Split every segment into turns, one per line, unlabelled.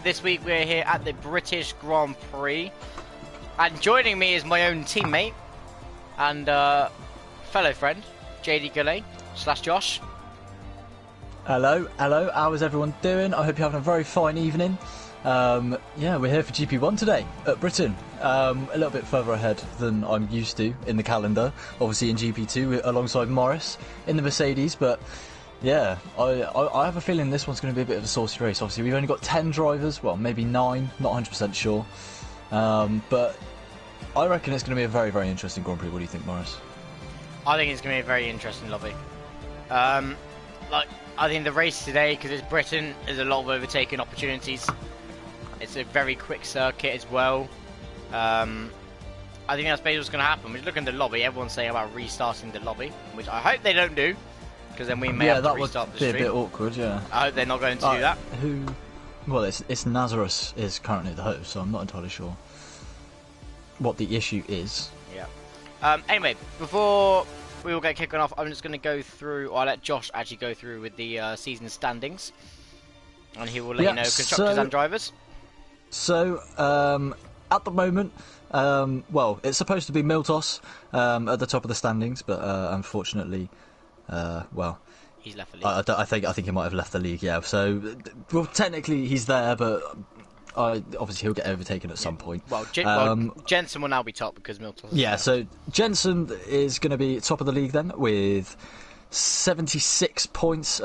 this week we're here at the British Grand Prix, and joining me is my own teammate and fellow friend, JD Goulet / Josh.
Hello, how is everyone doing? I hope you're having a very fine evening. Yeah, we're here for GP1 today at Britain. A little bit further ahead than I'm used to in the calendar, obviously in GP2 alongside Morris in the Mercedes, but yeah, I have a feeling this one's going to be a bit of a saucy race. Obviously we've only got 10 drivers, well maybe 9, not 100% sure, but I reckon it's going to be a very, very interesting Grand Prix. What do you think, Morris?
I think it's going to be a very interesting lobby. I think the race today, because it's Britain, there's a lot of overtaking opportunities. It's a very quick circuit as well. I think that's basically what's going to happen. We look in the lobby, everyone's saying about restarting the lobby, which I hope they don't do, because then we may have to restart the stream.
Yeah, that would be a bit awkward, yeah.
I hope they're not going to do that.
Well, it's Nazareth is currently the host, so I'm not entirely sure what the issue is.
Yeah. Anyway, before we will get kicking off, I'm just going to go through, or I'll let Josh actually go through with the season standings, and he will let you know constructors and drivers.
So, at the moment, well, it's supposed to be Miltos at the top of the standings, but unfortunately, well,
he's left the league.
I think he might have left the league. Yeah. So, well, technically he's there, but obviously he'll get overtaken at some point.
Well, Jensen will now be top because Miltos.
Yeah. So Jensen is going to be top of the league then with 76 points.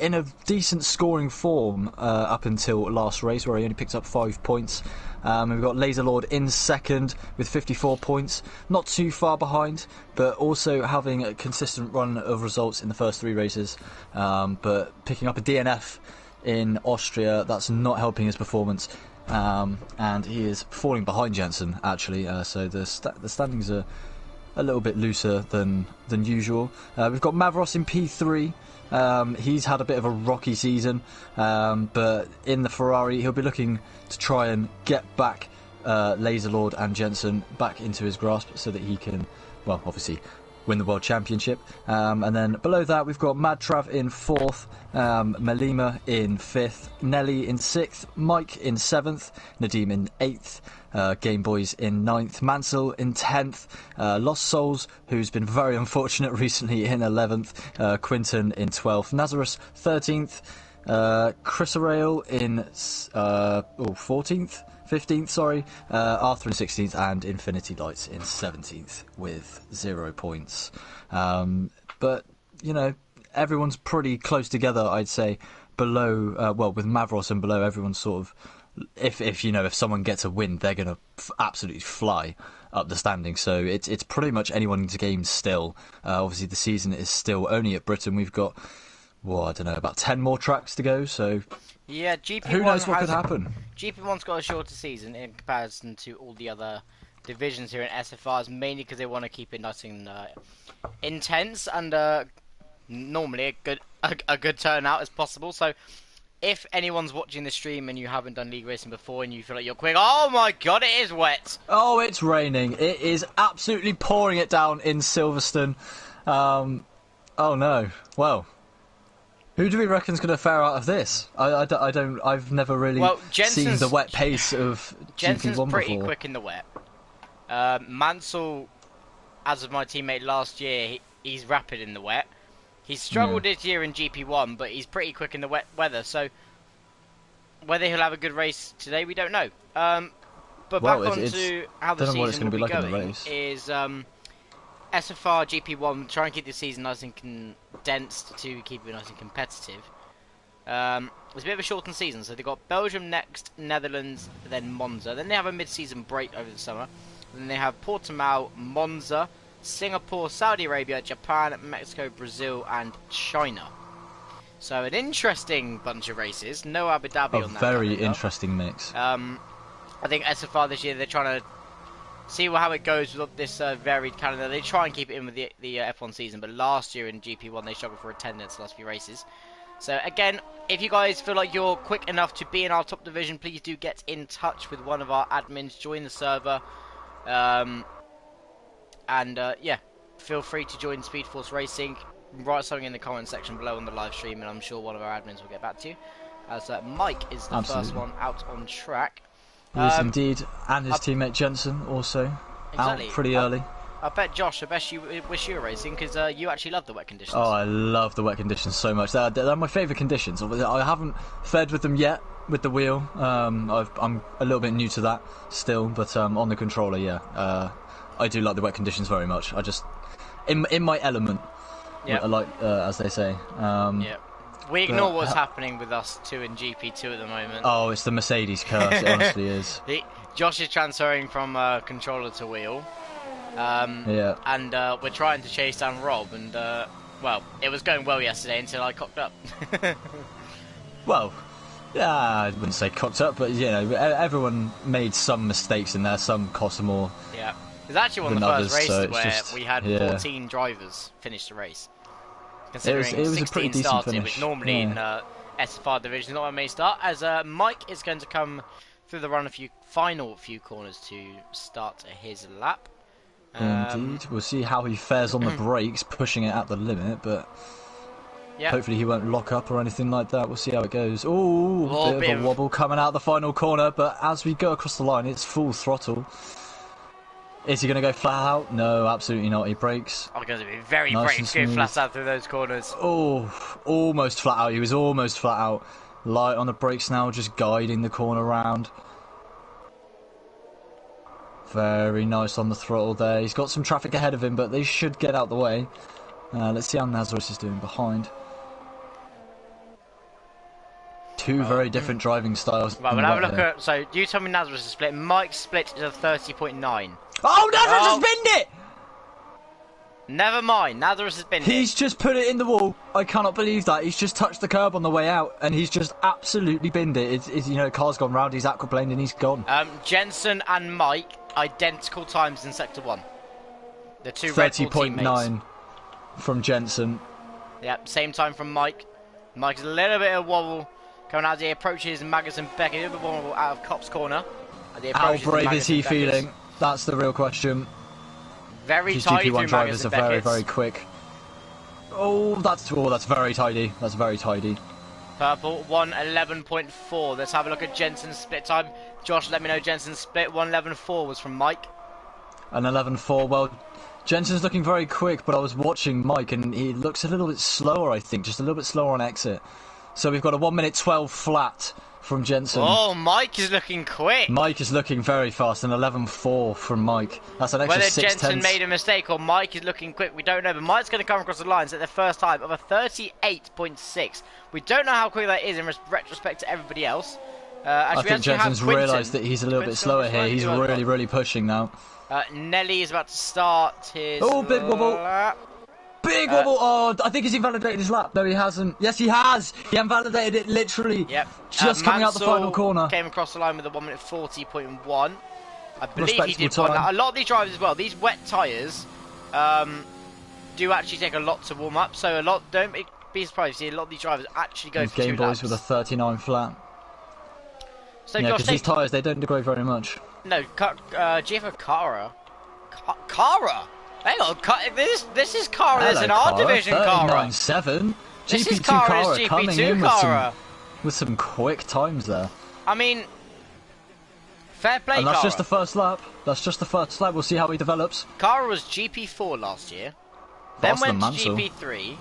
In a decent scoring form up until last race, where he only picked up 5 points. We've got Laserlord in second with 54 points, not too far behind, but also having a consistent run of results in the first 3 races, but picking up a DNF in Austria, that's not helping his performance, and he is falling behind Jensen actually, so the standings are a little bit looser than usual. We've got Mavros in P3. He's had a bit of a rocky season, but in the Ferrari he'll be looking to try and get back Laserlord and Jensen back into his grasp so that he can, well, obviously win the World Championship. And then below that we've got Madtrav in 4th, Malima in 5th, Nelly in 6th, Mike in 7th, Nadim in 8th, Game Boys in 9th, Mansell in 10th, Lost Souls, who's been very unfortunate recently, in 11th, Quinton in 12th, Nazareth 13th, Chris Arail in 14th, 15th, sorry, Arthur in 16th, and Infinity Lights in 17th with 0 points. But, you know, everyone's pretty close together, I'd say, below, well, with Mavros and below, everyone's sort of, if someone gets a win, they're going to absolutely fly up the standings. So it's pretty much anyone's game still. Obviously, the season is still only at Britain. We've got, well, I don't know, about 10 more tracks to go, so
yeah, GP1
who knows what could happen.
GP1's got a shorter season in comparison to all the other divisions here in SFRs, mainly because they want to keep it nice and intense and normally a good turnout as possible. So if anyone's watching the stream and you haven't done league racing before and you feel like you're quick, oh my god, it is wet!
Oh, it's raining. It is absolutely pouring it down in Silverstone. Oh no. Well, who do we reckon's going to fare out of this? I've never really seen the wet pace of
Jensen's
GP1
pretty
before.
quick in the wet. Mansell, as of my teammate last year, he's rapid in the wet. He's struggled this year in GP1, but he's pretty quick in the wet weather. So whether he'll have a good race today, we don't know. But back on to how the season will be going is SFR GP1 try and keep the season nice and condensed to keep it nice and competitive. It's a bit of a shortened season, so they've got Belgium next, Netherlands, then Monza. Then they have a mid-season break over the summer. Then they have Portimao, Monza, Singapore, Saudi Arabia, Japan, Mexico, Brazil, and China. So an interesting bunch of races. No Abu Dhabi on that.
A very interesting mix.
I think SFR this year, they're trying to see how it goes with this varied calendar. They try and keep it in with the F1 season, but last year in GP1 they struggled for attendance the last few races. So again, if you guys feel like you're quick enough to be in our top division, please do get in touch with one of our admins, join the server, and yeah, feel free to join Speed Force Racing. Write something in the comment section below on the live stream, and I'm sure one of our admins will get back to you. as Mike is the first one out on track.
He is indeed, and his teammate Jensen also out pretty early.
I bet Josh, I bet you wish you were racing because you actually love the wet conditions.
Oh, I love the wet conditions so much. They're my favourite conditions. I haven't fed with them yet with the wheel. I'm a little bit new to that still, but on the controller, yeah, I do like the wet conditions very much. I just in my element, like as they say.
We ignore what's happening with us two in GP2 at the moment.
Oh, it's the Mercedes curse. It honestly is.
Josh is transferring from controller to wheel. And we're trying to chase down Rob, and well, it was going well yesterday until I cocked up.
Well, yeah, I wouldn't say cocked up, but you know, everyone made some mistakes in there. Some cost more.
Yeah, it was actually one of the first races where we had 14 drivers finish the race. Considering
it was
16
a pretty decent
started,
finish.
which normally in SFR division is not a main start. As Mike is going to come through the run final few corners to start his lap.
Indeed, we'll see how he fares on the brakes, pushing it at the limit, but hopefully he won't lock up or anything like that. We'll see how it goes. Ooh, bit of a wobble coming out the final corner, but as we go across the line, it's full throttle. Is he going to go flat out? No, absolutely not. He brakes.
I'm going to be very brave to go flat out through those corners.
Oh, almost flat out. He was almost flat out. Light on the brakes now, just guiding the corner round. Very nice on the throttle there. He's got some traffic ahead of him, but they should get out the way. Let's see how Nazareth is doing behind. Two very different driving styles.
Right, we'll have a look at... So, you tell me Nazareth is split. Mike's split is a 30.9.
Oh, Nazareth has binned it!
Never mind, Nazareth has binned it.
He's just put it in the wall. I cannot believe that. He's just touched the curb on the way out, and he's just absolutely binned it. You know, car's gone round, he's aquaplaned, and he's gone. Jensen
and Mike, identical times in Sector 1. The two Red Bull teammates.
30.9 from Jensen.
Yep, same time from Mike. Mike's a little bit of wobble coming out as he approaches Magus and Beckett. A little bit wobble out of Cop's corner.
How brave is he feeling? That's the real question.
Very
These
tidy
GP1
through
drivers are
Magus
very quick. Oh, that's very tidy. That's very tidy.
Purple 1:11.4. Let's have a look at Jensen's split time. Josh, let me know Jensen's split. 1:11.4 was from Mike.
An 11.4. Well, Jensen's looking very quick, but I was watching Mike, and he looks a little bit slower. I think just a little bit slower on exit. So we've got a 1:12 flat from Jensen.
Oh, Mike is looking quick.
Mike is looking very fast. An 11.4 from Mike. That's an extra 6
Whether Jensen
tenths.
made a mistake or Mike is looking quick, we don't know. But Mike's going to come across the lines at the first time of a 38.6. We don't know how quick that is in retrospect to everybody else.
I think Jensen's realised that he's a little bit slower here. He's really pushing now.
Nelly is about to start his...
Oh, big wobble. Big wobble. Oh, I think he's invalidated his lap. No, he hasn't. Yes, he has. He invalidated it literally.
Yep.
Just coming out the final corner.
Came across the line with a 1:40.1. I believe he did one. A lot of these drivers as well, these wet tyres do actually take a lot to warm up. So don't be surprised to see a lot of these drivers actually go for 2 laps.
Game Boys with a 39 flat.
So
yeah, because these tyres, they don't degrade very much.
No, GF Cara. Cara? Hang on, this is Cara. There's an R division Cara.
39.7.
This
GP2
is Cara's
Cara coming in
Cara.
with some quick times there.
I mean, fair play,
and that's
Cara.
just the first lap. That's just the first lap. We'll see how he develops.
Cara was GP4 last year, then went to GP3,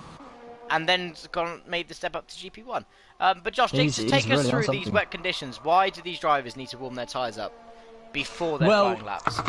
and then made the step up to GP1. But Josh, take us really through these wet conditions. Why do these drivers need to warm their tyres up before their flying laps?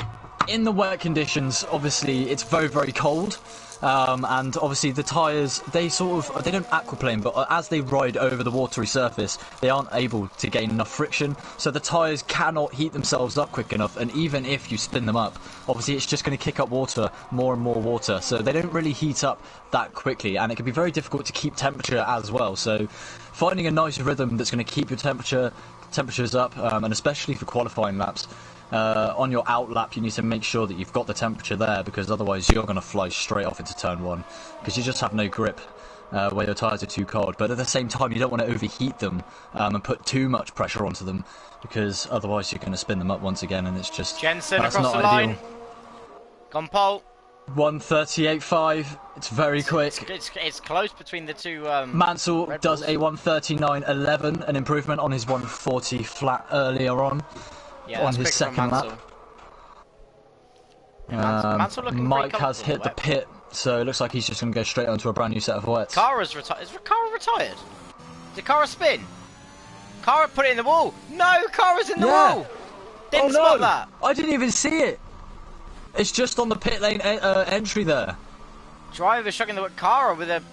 In the wet conditions, obviously, it's very cold. And obviously the tyres, they don't aquaplane, but as they ride over the watery surface, they aren't able to gain enough friction, so the tyres cannot heat themselves up quick enough, and even if you spin them up, obviously it's just going to kick up water, more and more water, so they don't really heat up that quickly, and it can be very difficult to keep temperature as well. So finding a nice rhythm that's going to keep your temperatures up, and especially for qualifying laps, on your out lap you need to make sure that you've got the temperature there, because otherwise you're going to fly straight off into turn 1 because you just have no grip where your tyres are too cold. But at the same time you don't want to overheat them and put too much pressure onto them, because otherwise you're going to spin them up once again, and it's just
Jensen across the line. Gone pole.
1:38.5. It's very quick.
It's close between the two.
Mansell
Red
does
Bulls.
a 1:39.11, an improvement on his 1:40 flat earlier on.
Yeah,
on
that's
his
quick from
second
Mansell.
lap.
Yeah, Mansell looking
Mike
pretty
has hit the
comfortable
pit, so it looks like he's just going to go straight onto a brand new set of wets.
Kara's retired. Is Kara retired? Did Kara spin? Kara put it in the wall. No, Kara's in the wall. Didn't spot that.
I didn't even see it. It's just on the pit lane entry there.
Driver struggling the Kara with a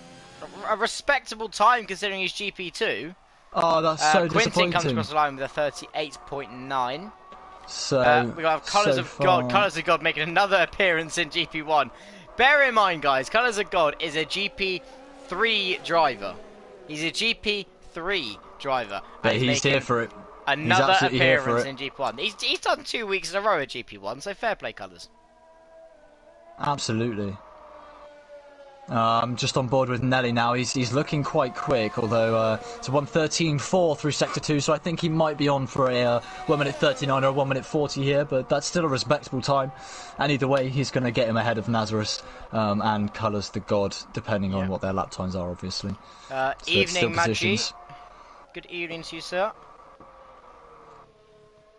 respectable time considering he's GP2.
Oh, that's so
Quinton
disappointing.
comes across the line with a 38.9.
So
we have Colours of God. Colours of God making another appearance in GP1. Bear in mind, guys, Colours of God is a GP3 driver. He's a GP3 driver.
But he's here for it.
Another appearance in GP1. He's done 2 weeks in a row at GP1, so fair play, Colours.
Absolutely. I'm just on board with Nelly now. He's looking quite quick, although it's a 1:13.4 through Sector 2, so I think he might be on for a 1:39 or a 1:40 here, but that's still a respectable time. And either way, he's going to get him ahead of Nazareth and Colours the God, depending on what their lap times are, obviously. So
evening, Maggi. Good evening to you, sir.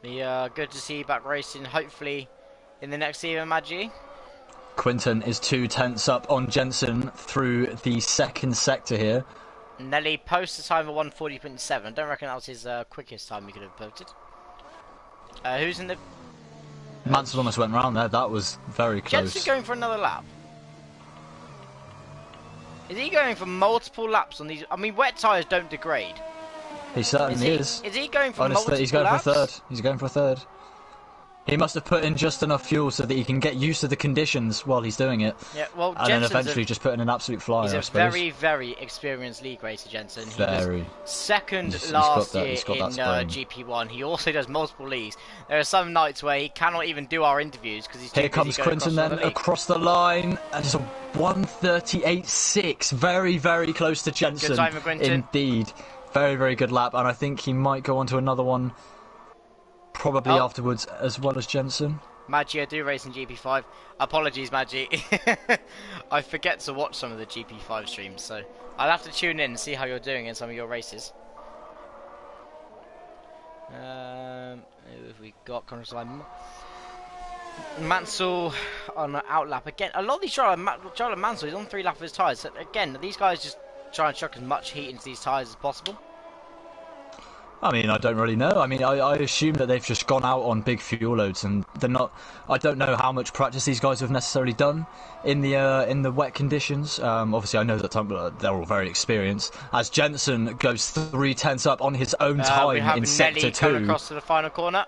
Good to see you back racing, hopefully, in the next season, Maggi.
Quinton is 2/10 up on Jensen through the second sector here.
Nelly posts a time of 1:40.7. I don't reckon that was his quickest time he could have posted. Who's in the...
Mansell almost went round there. That was very close.
Jensen going for another lap. Is he going for multiple laps on these? I mean, wet tyres don't degrade.
He certainly is.
Is he going for multiple laps?
He's going for a third. He's going for a third. He must have put in just enough fuel so that he can get used to the conditions while he's doing it.
Yeah, well,
and then eventually just put in an absolute flyer, I suppose.
He's a very, very experienced league racer, Jensen.
Very.
He was second last year in GP1. He also does multiple leagues. There are some nights where he cannot even do our interviews because he's too busy going
Here comes Quinton then across the line, and it's a 1:38.6. Very, very close to Jensen.
Good time for Quinton.
Indeed. Very, very good lap, and I think he might go on to another one. Probably afterwards, as well as Jensen.
Maggi, I do race in GP5. Apologies, Maggi. I forget to watch some of the GP5 streams, so I'll have to tune in and see how you're doing in some of your races. Who have we got? Mansell on an outlap again. A lot of these Charlotte Mansell is on 3 laps of his tyres. So again, these guys just try and chuck as much heat into these tyres as possible.
I mean, I don't really know. I mean, I assume that they've just gone out on big fuel loads, and they're not. I don't know how much practice these guys have necessarily done in the wet conditions. Obviously, I know that they're all very experienced. As Jensen goes 3/10 up on his own time in Sector 2.
Coming across to the final corner.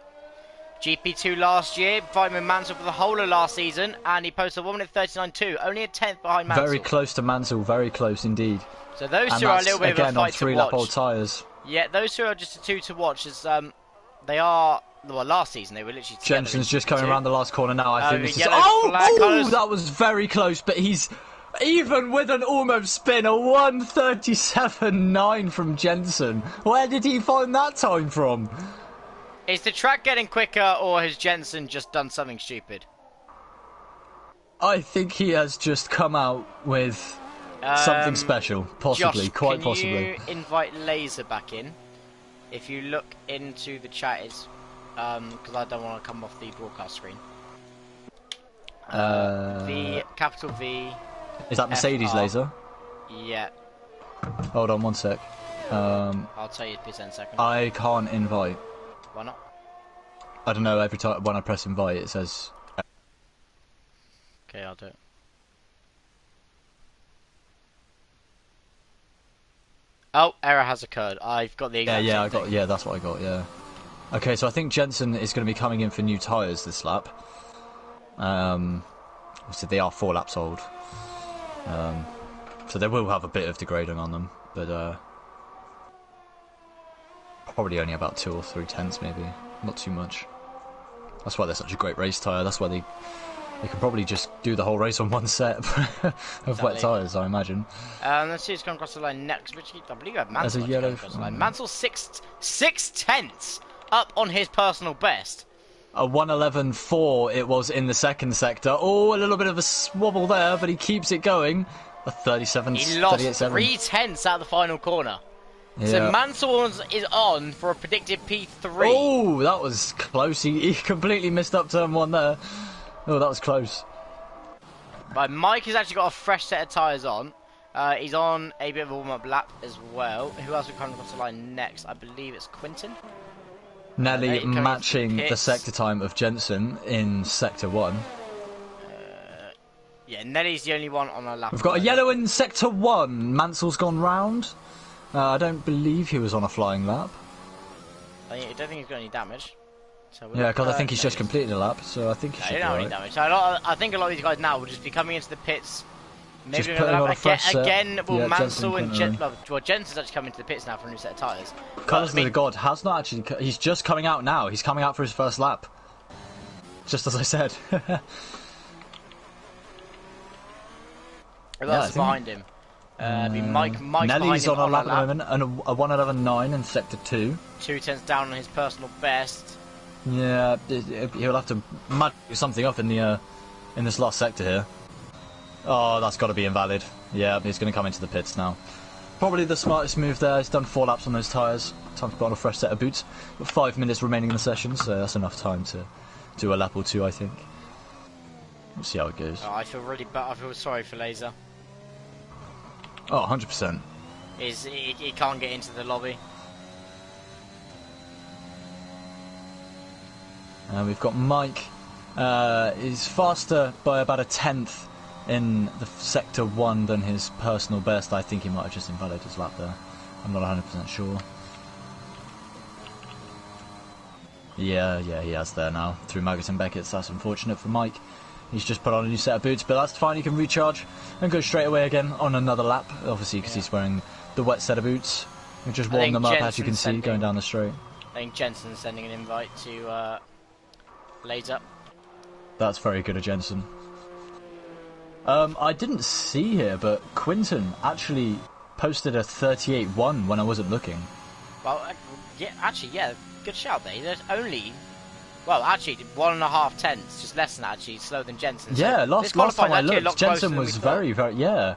GP2 last year, fighting with Mansell for the whole of last season, and he posted 1:39.2, only a 10th behind Mansell.
Very close to Mansell, very close indeed.
So those two are a little bit of a fight to watch.
Again, on 3-lap old tyres.
Yeah, those two are just a 2 to watch, as they are... Well, last season they were literally together.
Jensen's just coming around the last corner now. I think this is... that was very close, but he's... Even with an almost spin, a 1:37.9 from Jensen. Where did he find that time from?
Is the track getting quicker, or has Jensen just done something stupid?
I think he has just come out with something special, possibly,
Josh,
quite possibly.
Can you invite Laser back in? If you look into the chat, is because I don't want to come off the broadcast screen. V, capital V.
Is that Mercedes Laser?
Yeah.
Hold on one sec.
I'll tell you in a second.
I can't invite.
Why not?
I don't know, every time when I press invite it says...
Okay, I'll do it. Oh, error has occurred. I've got the exact same thing.
Yeah, that's what I got, yeah. Okay, so I think Jensen is going to be coming in for new tyres this lap. So they are 4 laps old. So they will have a bit of degrading on them, but probably only about 2 or 3 tenths maybe, not too much. That's why they're such a great race tyre. That's why they can probably just do the whole race on one set of wet tyres, I imagine.
Let's see who's coming across the line next. I believe you have Mansell
yellow
across the line. Mansell 6 tenths up on his personal best.
A 1:11.4 it was in the second sector. Oh, a little bit of a swabble there, but he keeps it going. A 37.
He lost
38.7.
3/10 out of the final corner.
Yeah.
So Mansell is on for a predicted P3.
Oh, that was close. He completely missed up turn 1 there. Oh, that was close.
But Mike has actually got a fresh set of tyres on. He's on a bit of a warm-up lap as well. Who else will come across the line next? I believe it's Quinton.
Nelly matching the sector time of Jensen in sector 1.
Yeah, Nelly's the only one on a lap.
We've got a yellow in sector 1. Mansell's gone round. I don't believe he was on a flying lap.
I don't think he's got any damage. So
yeah, because I think he's just completed a lap, so I think he should be
any damage. So I think a lot of these guys now will just be coming into the pits. Maybe
just putting on a fresh set.
Again, will Mansell and
Jensen
Jensen's actually coming to the pits now for a new set of tyres.
Colours of the God has not actually... He's just coming out now. He's coming out for his first lap. Just as I said.
Who else is behind him? Mike's
Nelly's
on
a lap at the moment, and a 1:11.9 in sector 2.
2/10 down on his personal best.
Yeah, he'll have to mud something up in this last sector here. Oh, that's got to be invalid. Yeah, he's going to come into the pits now. Probably the smartest move there. He's done 4 laps on those tyres. Time to put on a fresh set of boots. Got 5 minutes remaining in the session, so that's enough time to do a lap or 2, I think. We'll see how it goes.
Oh, I feel really bad. I feel sorry for Laser.
Oh, 100%.
He can't get into the lobby.
We've got Mike. Is faster by about a 1/10 in the sector 1 than his personal best. I think he might have just invalidated his lap there. I'm not 100% sure. Yeah, he has there now. Through Maggots and Beckett's. That's unfortunate for Mike. He's just put on a new set of boots, but that's fine. He can recharge and go straight away again on another lap. Obviously, because he's wearing the wet set of boots. We've just warmed them up, as you can see, going down the straight.
I think Jensen's sending an invite to Laser.
That's very good of Jensen. I didn't see here, but Quinton actually posted a 38.1 when I wasn't looking.
Well, yeah, good shout there. There's only... Well, actually, 1.5 tenths, just less than that, actually, slower than Jensen. So
yeah, last time I looked, Jensen was very, yeah.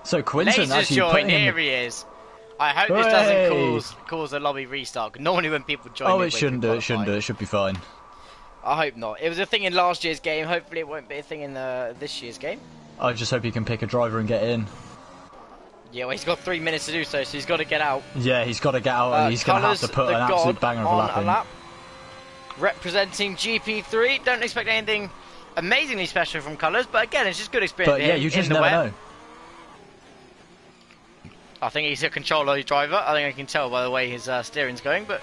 So Quinton
Laser's
actually
joined,
putting
here he is. I hope this doesn't cause a lobby restart. Normally when people join...
Oh, it shouldn't do, it should be fine.
I hope not. It was a thing in last year's game, hopefully it won't be a thing in this year's game.
I just hope he can pick a driver and get in.
Yeah, well, he's got 3 minutes to do so he's got to get out.
Yeah, he's got to get out, and he's going to have to put an absolute banger of a lap in.
Representing GP3, don't expect anything amazingly special from Colours, but again, it's just good experience.
But yeah, you just never know.
I think he's a controller driver. I think I can tell by the way his steering's going, but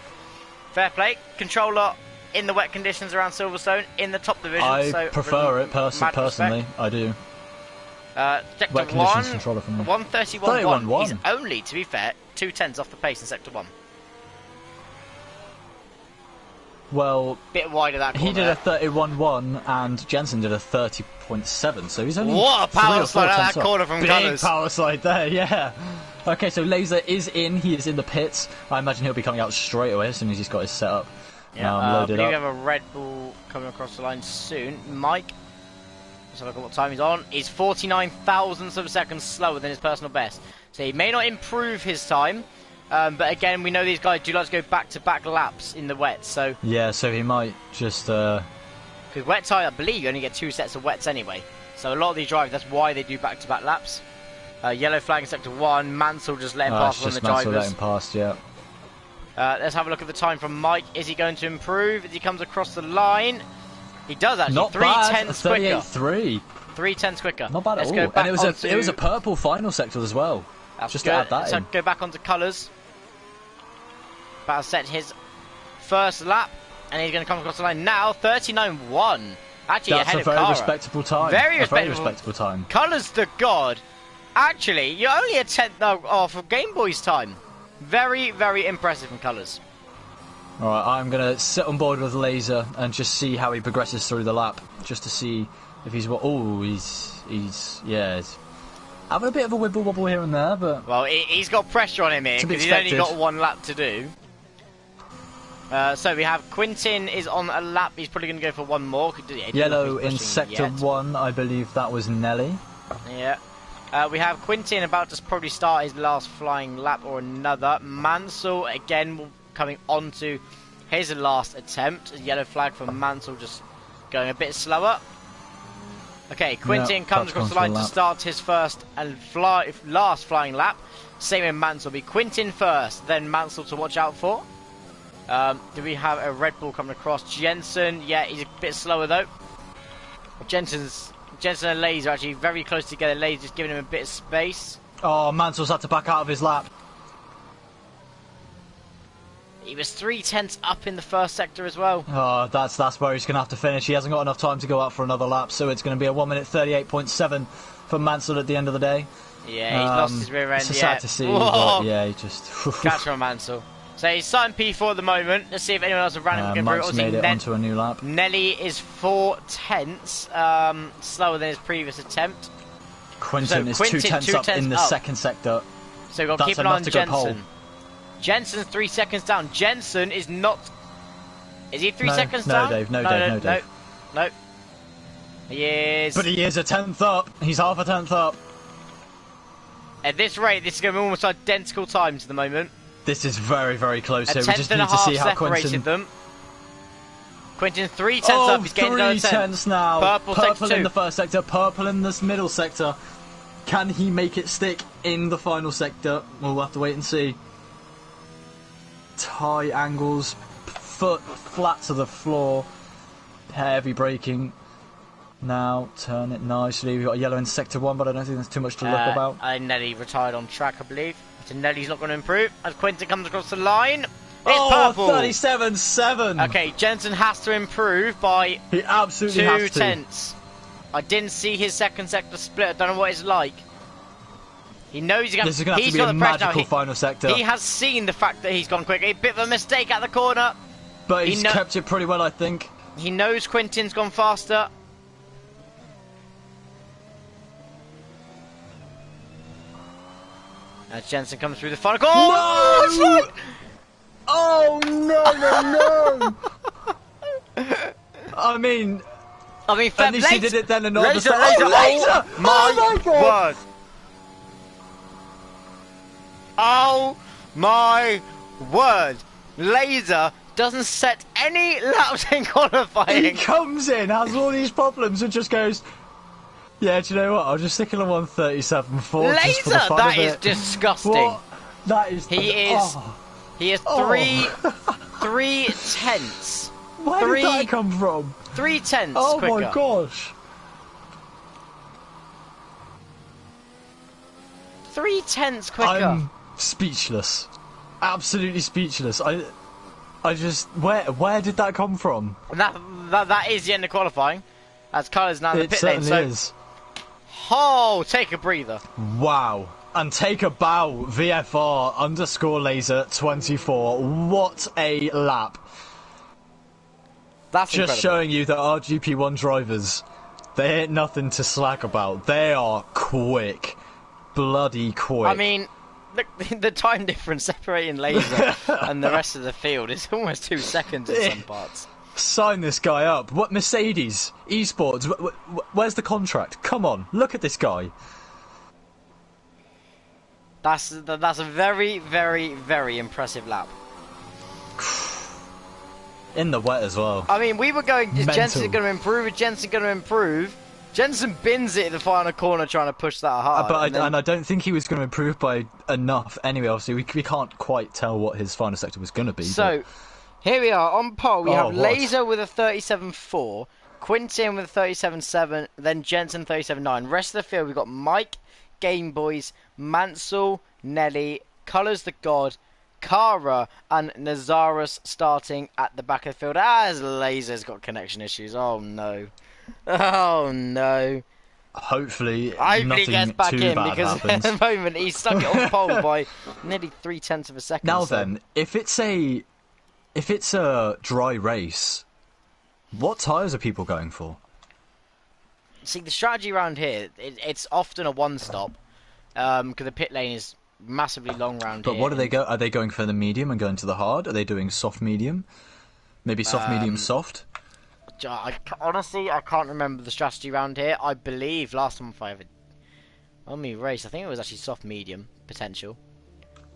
fair play. Controller in the wet conditions around Silverstone in the top division.
I prefer it personally. I do.
Sector
wet
1,
controller from
1:31.1. He's only, to be fair, 2/10 off the pace in Sector 1.
Well,
bit wider that corner.
He did a 31.1 and Jensen did a 30.7, so he's only...
What a power slide out that corner from Colours.
Big power slide there, yeah. Okay, so Laser is in, he is in the pits. I imagine he'll be coming out straight away as soon as he's got his setup.
Yeah,
loaded up.
We have a Red Bull coming across the line soon. Mike, let's have a look at what time he's on. He's 49 thousandths of a second slower than his personal best. So he may not improve his time. But again, we know these guys do like to go back-to-back laps in the wet, so... Yeah,
so he might just... Because
wet tyre, I believe you only get 2 sets of wets anyway. So a lot of these drivers, that's why they do back-to-back laps. Yellow flag in Sector 1, Mansell just let him pass on the drivers.
Let him pass, yeah.
Let's have a look at the time from Mike. Is he going to improve as he comes across the line? He does actually.
Not
3/10 quicker.
38.3.
3/10 quicker.
Not bad at all. And it was a purple final sector as well.
That's
just
good.
to add that
so
in.
Go back onto Colours. About to set his first lap, and he's going to come across the line now. 39.1. Actually,
that's
ahead
a
of
very
Cara.
respectable time.
Very
respectable time.
Colours the God. Actually, you're only a 10th off of Game Boy's time. Very, very impressive from Colours.
Alright, I'm going to sit on board with Laser and just see how he progresses through the lap. Just to see if he's... Oh, he's having a bit of a wibble wobble here and there, but...
Well, he's got pressure on him here, because he's only got 1 lap to do. So we have Quintin is on a lap. He's probably going to go for one more.
Yellow in sector 1, I believe that was Nelly.
Yeah. We have Quintin about to probably start his last flying lap or another. Mansell again coming on to his last attempt. A yellow flag for Mansell, just going a bit slower. Okay, Quintin comes across the line to start his first and last flying lap. Same with Mansell. Be Quintin first, then Mansell to watch out for. Do we have a Red Bull coming across? Jensen, yeah, he's a bit slower though. Jensen and Lays are actually very close together. Lays just giving him a bit of space.
Oh, Mansell's had to back out of his lap.
He was 3/10 up in the first sector as well.
Oh, that's where he's going to have to finish. He hasn't got enough time to go out for another lap, so it's going to be a 1 minute 38.7 for Mansell at the end of the day.
Yeah, he's lost his rear end.
It's sad to see, but yeah, he just...
Catch from Mansell. So he's starting P4 at the moment. Let's see if anyone else around him can
Mike's made it onto a new lap.
Nelly is 4/10, slower than his previous attempt.
Quintin is 2/10 up in the second sector.
So we've got to keep an eye on Jensen. Jensen's 3 seconds down. Jensen is not... Is he 3 seconds down?
No, Dave. No, Dave.
No. He is...
But he is a 10th up. He's half a 10th up.
At this rate, this is going to be almost identical times at the moment.
This is very, very close here.
We just need to see how Quintin... Quintin 3/10 up. He's getting another
3/10 now.
Purple
in the first sector, purple in the middle sector. Can he make it stick in the final sector? We'll have to wait and see. Tie angles, foot flat to the floor, heavy braking. Now turn it nicely. We've got a yellow in sector 1, but I don't think there's too much to look about.
Nelly retired on track, I believe. So Nelly's not going to improve as Quintin comes across the line. It's purple.
37.7.
Okay, Jensen has to improve by
he absolutely has to.
2/10. I didn't see his second sector split. I don't know what it's like. He knows he's going to
have to be a magical final sector.
He has seen the fact that he's gone quick. A bit of a mistake at the corner.
But he's kept it pretty well, I think.
He knows Quintin's gone faster. As Jensen comes through the final corner.
No! Oh, no. I mean,
fair
at least he did it then and not
Laser!
My
word! Oh my word! Laser doesn't set any laps in qualifying.
He comes in, has all these problems, and just goes, yeah, do you know what? I'll just stick in a 1:37.4.
Laser! That is disgusting.
What? That is...
He is 3/10.
Where did that come from?
3/10
Oh
quicker.
my gosh.
3/10 quicker.
I'm speechless. Absolutely speechless. I just... Where did that come from?
That is the end of qualifying. As Kyle's now in the pit lane.
It certainly is.
Oh, take a breather.
Wow. And take a bow, VFR_laser24. What a lap.
That's
just
incredible.
Showing you that our GP1 drivers, they ain't nothing to slack about. They are quick. Bloody quick.
I mean, the time difference separating Laser and the rest of the field is almost 2 seconds in some parts.
Sign this guy up. What Mercedes? Esports? Where's the contract? Come on, look at this guy.
That's a very, very, very impressive lap.
In the wet as well.
I mean, we were going, is Jensen going to improve? Is Jensen going to improve? Jensen bins it in the final corner trying to push that hard.
And I don't think he was going to improve by enough anyway. Obviously, we can't quite tell what his final sector was going to be.
So, here we are on pole. We have Laser with a 37.4, Quintin with a 37.7, then Jensen 37.9. Rest of the field, we've got Mike, Game Boys, Mansell, Nelly, Colours the God, Kara, and Nazarus starting at the back of the field as Laser's got connection issues. Oh no. Oh no.
Hopefully
he gets back in because
happens.
at the moment he's stuck it on pole by nearly 0.3 of a second.
Now then, if it's a dry race, what tyres are people going for?
See, the strategy around here, it's often a one-stop, because the pit lane is massively long round
But
here.
what do they go? Are they going for the medium and going to the hard? Are they doing soft medium? Maybe soft medium soft.
Honestly, I can't remember the strategy round here. I believe last time I ever on me race, I think it was actually soft medium potential.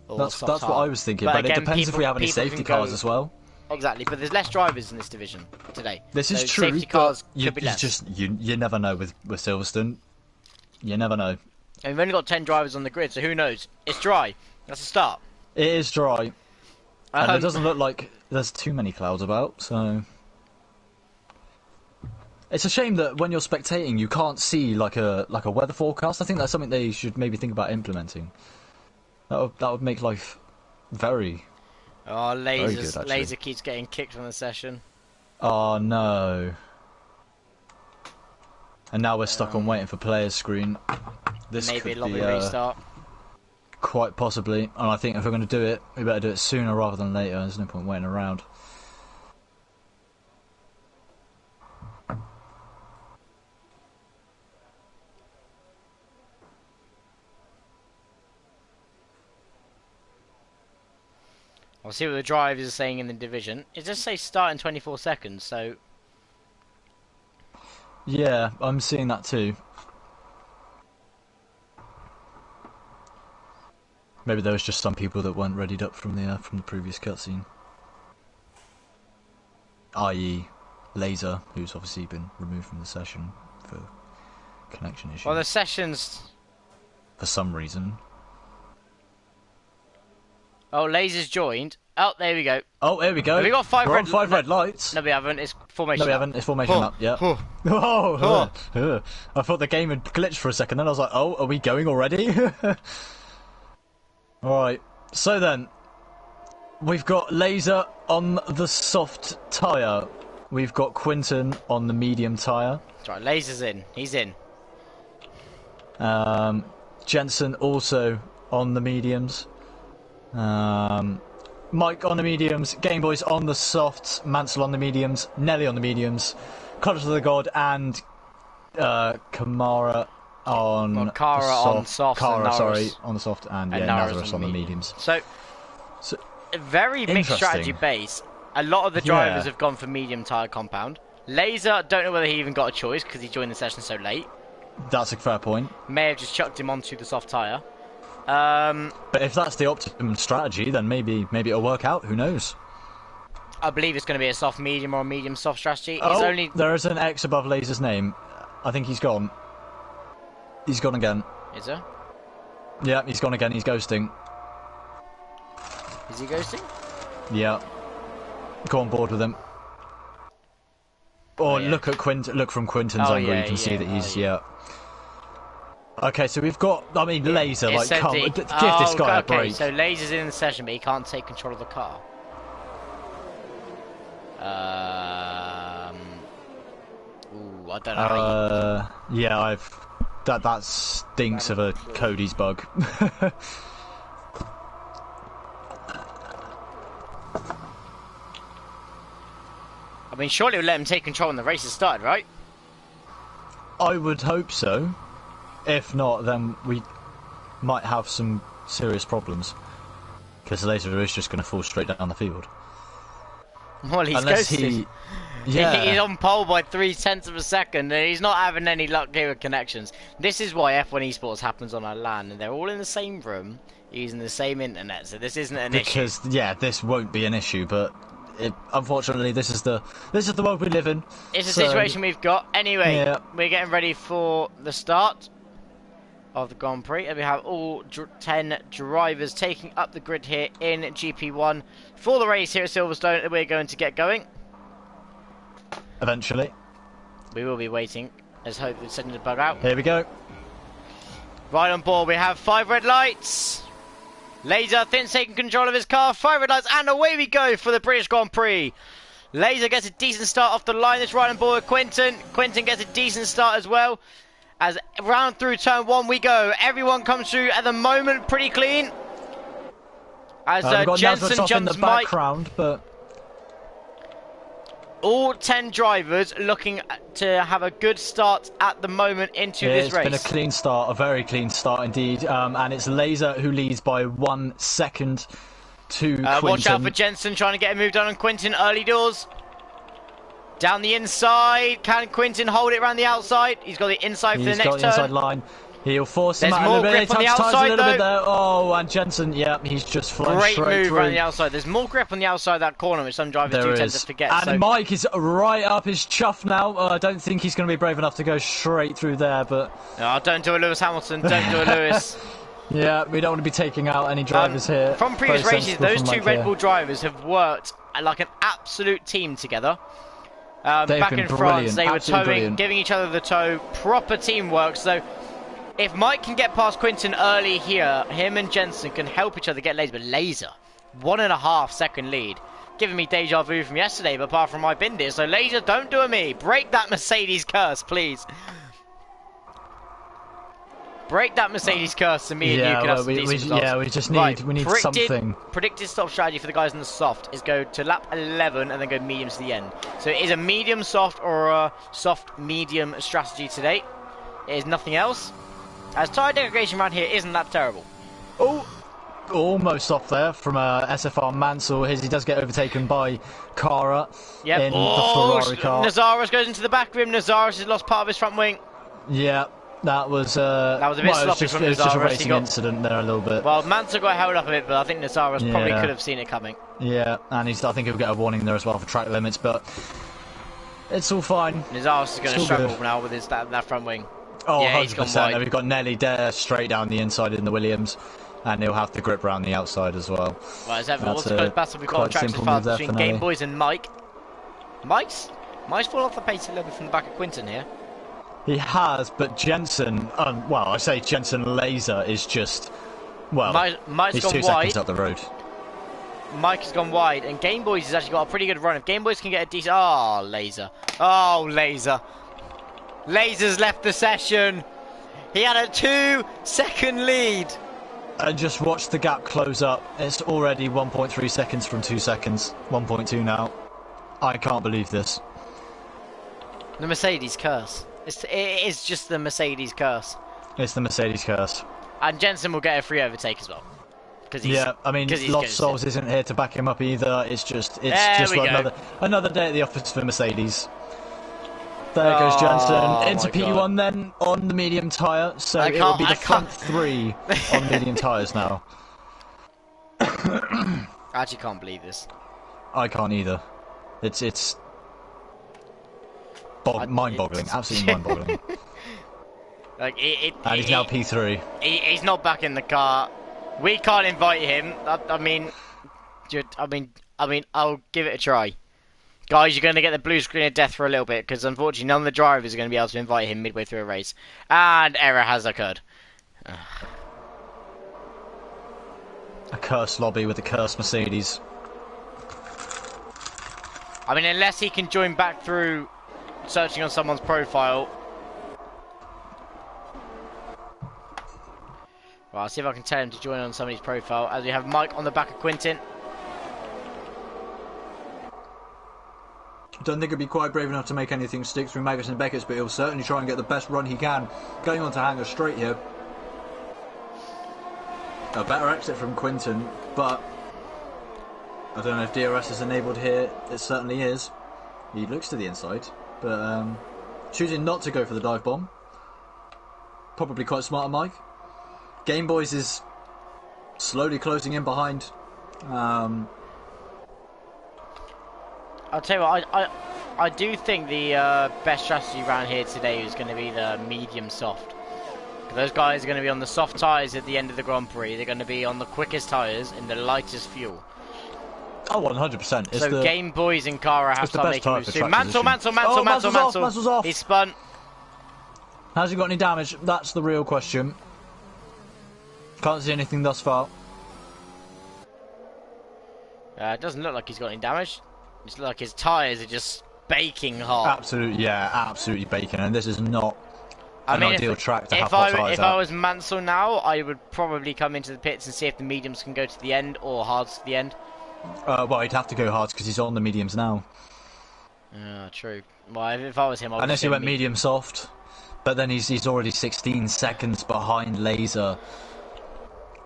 Or
That's
soft
what
hard.
I was thinking.
But
But
again,
it depends if we have any
people
safety
can
cars
go-
as well.
Exactly, but there's less drivers in this division today.
This is
So
true.
Safety cars
but
could be less.
you never know with Silverstone. You never know.
And we've only got 10 drivers on the grid, so who knows? It's dry. That's a start.
It is dry, and it doesn't look like there's too many clouds about. So it's a shame that when you're spectating, you can't see like a weather forecast. I think that's something they should maybe think about implementing. That would make life very.
Oh,
very good, actually.
Laser keeps getting kicked from the session.
Oh no! And now we're stuck on waiting for players screen. This
Maybe a
could
lobby
be
restart.
quite possibly. And I think if we're going to do it, we better do it sooner rather than later. There's no point waiting around.
I'll see what the drivers are saying in the division. It does say start in 24 seconds, so
Yeah, I'm seeing that too. Maybe there was just some people that weren't readied up from the previous cutscene. I.e. Laser, who's obviously been removed from the session for connection issues.
well, the sessions.
For some reason.
Oh, Laser's joined. Oh, there we go.
Oh, there we go.
Have we got
We're on five red lights.
No, we haven't. It's formation.
No, we
up.
haven't. It's formation up. Yeah. Oh, I thought the game had glitched for a second. Then I was like, "Oh, are we going already?" All right. So then, we've got Laser on the soft tyre. We've got Quinton on the medium tyre.
That's right, Laser's in. He's in.
Jensen also on the mediums. Mike on the mediums, Game Boys on the softs, Mansell on the mediums, Nelly on the mediums, Colours of the God and Kamara on the soft. Kara, sorry, on the soft, and yeah, Nazareth on the mediums.
So a very mixed strategy
Interesting.
base. A lot of the drivers
Yeah.
have gone for medium tyre compound. Laser, don't know whether he even got a choice because he joined the session so late.
That's a fair point.
May have just chucked him onto the soft tyre.
But if that's the optimum strategy, then maybe it'll work out. Who knows?
I believe it's going to be a soft medium or a medium soft strategy. It's
Oh,
only.
there is an X above Laser's name. I think he's gone. He's gone again.
Is there?
Yeah, he's gone again. He's ghosting.
Is he ghosting?
Yeah. Go on board with him. Or
yeah.
look at Look from Quinton's
Oh,
angle.
yeah,
You can see
yeah,
that he's
oh, yeah.
Okay, so we've got. I mean, Laser.
It
Like,
said
come,
the-
give this guy a
okay,
break.
so Laser's in the session, but he can't take control of the car. Ooh, I don't know how
Yeah, that stinks of a Cody's bug.
I mean, surely we'll let him take control when the race has started, right?
I would hope so. If not, then we might have some serious problems. Because Laser is just going to fall straight down the field.
Well, he's
Unless
ghosted.
he... Yeah.
He's on pole by 0.3 of a second, and he's not having any luck here with connections. This is why F1 Esports happens on our LAN, and they're all in the same room, using the same internet, so this isn't an issue.
Because, yeah, this won't be an issue, but... unfortunately, this is the world we live in.
It's a
so-
situation we've got. Anyway,
Yeah.
we're getting ready for the start of the Grand Prix, and we have all 10 drivers taking up the grid here in GP1 for the race here at Silverstone that we're going to get going.
Eventually.
We will be waiting. Let's hope we're sending the bug out.
Here we go.
Right on board, we have 5 red lights. Laser Thin's taking control of his car. 5 red lights, and away we go for the British Grand Prix. Laser gets a decent start off the line. It's right on board with Quinton. Quinton gets a decent start as well. As round through turn 1 we go. Everyone comes through at the moment pretty clean. As
We've got
Jensen
Nazareth off in the
jumps Mike.
background, but...
All 10 drivers looking to have a good start at the moment into this race.
It's been a clean start, a very clean start indeed. And it's Laser who leads by 1 second to Quinton.
Watch out for Jensen trying to get a move done on Quinton early doors. Down the inside. Can Quinton hold it around the outside? He's got the inside for the next turn.
He's got the inside line. He'll force him out a little bit.
There's more grip on the outside, though.
Bit there. Oh, and Jensen, yeah, he's just flying
Great
straight
move
through.
around the outside. There's more grip on the outside of that corner, which some drivers do tend to forget.
And Mike is right up his chuff now. I don't think he's going to be brave enough to go straight through there, but...
Oh, don't do a Lewis Hamilton. Don't do a Lewis.
Yeah, we don't want to be taking out any drivers here.
From previous races, those two Red Bull drivers have worked like an absolute team together. Back in France, they were towing, giving each other the tow. Proper teamwork. So if Mike can get past Quinton early here, him and Jensen can help each other get Laser. But Laser, 1.5 second lead. Giving me deja vu from yesterday, but apart from my bin there. So Laser, don't do it me. Break that Mercedes curse, please. Break that Mercedes curse and me and you can have some decent results.
Yeah, we just need, we need something.
Predicted stop strategy for the guys in the soft is go to lap 11 and then go medium to the end. So it is a medium soft or a soft medium strategy today. It is nothing else. As tyre degradation around here isn't that terrible.
Oh, almost off there from SFR Mansell. He does get overtaken by Cara in the Ferrari car.
Nazaris goes into the back of him. Nazaris has lost part of his front wing.
Yeah. That was a bit sloppy from Nazaris. It was just a racing incident there a little bit.
Well, Mansell got held up a bit, but I think Nazaris probably could have seen it coming.
Yeah, and I think he'll get a warning there as well for track limits, but it's all fine.
Nazaris is going to struggle now with his that front wing.
Oh, yeah, 100%. We've got Nelly there straight down the inside in the Williams, and he'll have the grip around the outside as well.
Well, as ever, what's the battle we've got on track so far between Game Boys and Mike? Mike's fallen off the pace a little bit from the back of Quinton here.
He has, but Jensen, well, I say Jensen Laser is just, well,
Mike's
he's
gone
2 seconds up the road.
Mike has gone wide, and Game Boys has actually got a pretty good run. If Game Boys can get a decent... Oh, Laser. Oh, Laser. Laser's left the session. He had a 2-second lead.
And just watch the gap close up. It's already 1.3 seconds from 2 seconds. 1.2 now. I can't believe this.
The Mercedes curse. It is just the Mercedes curse.
It's the Mercedes curse.
And Jensen will get a free overtake as well.
Yeah, I mean, Lost Souls isn't here to back him up either. It's just like another day at the office for Mercedes. There goes Jensen into P1 then on the medium tyre. So it will be the front three on medium tyres now.
I actually can't believe this.
I can't either. It's mind-boggling, absolutely mind-boggling.
Like
and he's now P3.
He's not back in the car. We can't invite him. I mean, I'll give it a try. Guys, you're going to get the blue screen of death for a little bit because unfortunately none of the drivers are going to be able to invite him midway through a race, and error has occurred.
A cursed lobby with a cursed Mercedes.
I mean, unless he can join back through searching on someone's profile. Well, I'll see if I can tell him to join on somebody's profile as we have Mike on the back of Quinton.
I don't think he'll be quite brave enough to make anything stick through Magus and Beckett's, but he'll certainly try and get the best run he can. Going on to Hanger straight here. A better exit from Quinton, but I don't know if DRS is enabled here. It certainly is. He looks to the inside, but choosing not to go for the dive bomb. Probably quite smart of Mike. Game Boys is slowly closing in behind.
I'll tell you what, I do think the best strategy around here today is going to be the medium soft. Those guys are going to be on the soft tyres at the end of the Grand Prix. They're going to be on the quickest tyres in the lightest fuel.
Oh, 100%.
So Game Boys and Cara have to start making moves soon. Mansell.
Mansell's off.
He's spun.
Has he got any damage? That's the real question. Can't see anything thus far.
It doesn't look like he's got any damage. It looks like his tyres are just baking hot.
Absolutely baking. And this is not an ideal track to have hot tyres
If I was Mansell now, I would probably come into the pits and see if the mediums can go to the end or hards to the end.
Well, he'd have to go hards because he's on the mediums now.
Yeah, true. Well, if I was him, I would
Unless
just
he
go
went medium soft, but then he's already 16 seconds behind Laser.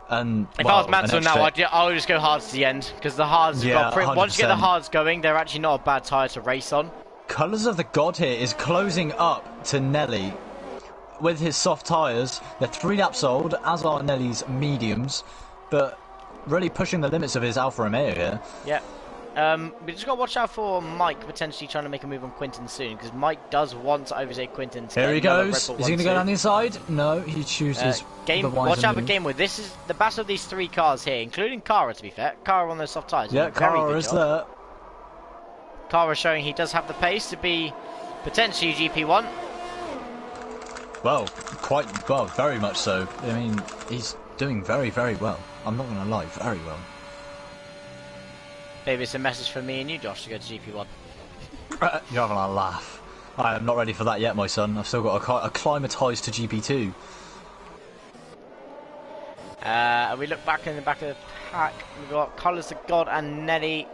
And
If I was
well, an
Mansell now,
extra...
I would just go hards to the end because the hards have
Yeah,
got once you get the
100%.
hards going, they're actually not a bad tyre to race on.
Colours of the God here is closing up to Nelly with his soft tyres. They're 3 laps old, as are Nelly's mediums, but really pushing the limits of his Alfa Romeo here.
Yeah. We just got to watch out for Mike potentially trying to make a move on Quinton soon, because Mike does want to overtake Quinton.
Here he goes. Is he going to go down the inside? No, he chooses the wiser
Watch out for
move.
Gamewood. This is the battle of these 3 cars here, including Kara, to be fair. Kara on those soft tyres.
Yeah, Kara is there.
Kara showing he does have the pace to be potentially GP1.
Well, quite well, very much so. I mean, he's doing very, very well. I'm not going to lie, very well.
Maybe it's a message for me and you, Josh, to go to GP1.
You're having a laugh. I am not ready for that yet, my son. I've still got to acclimatise to GP2.
We look back in the back of the pack. We've got Colours of God and Nelly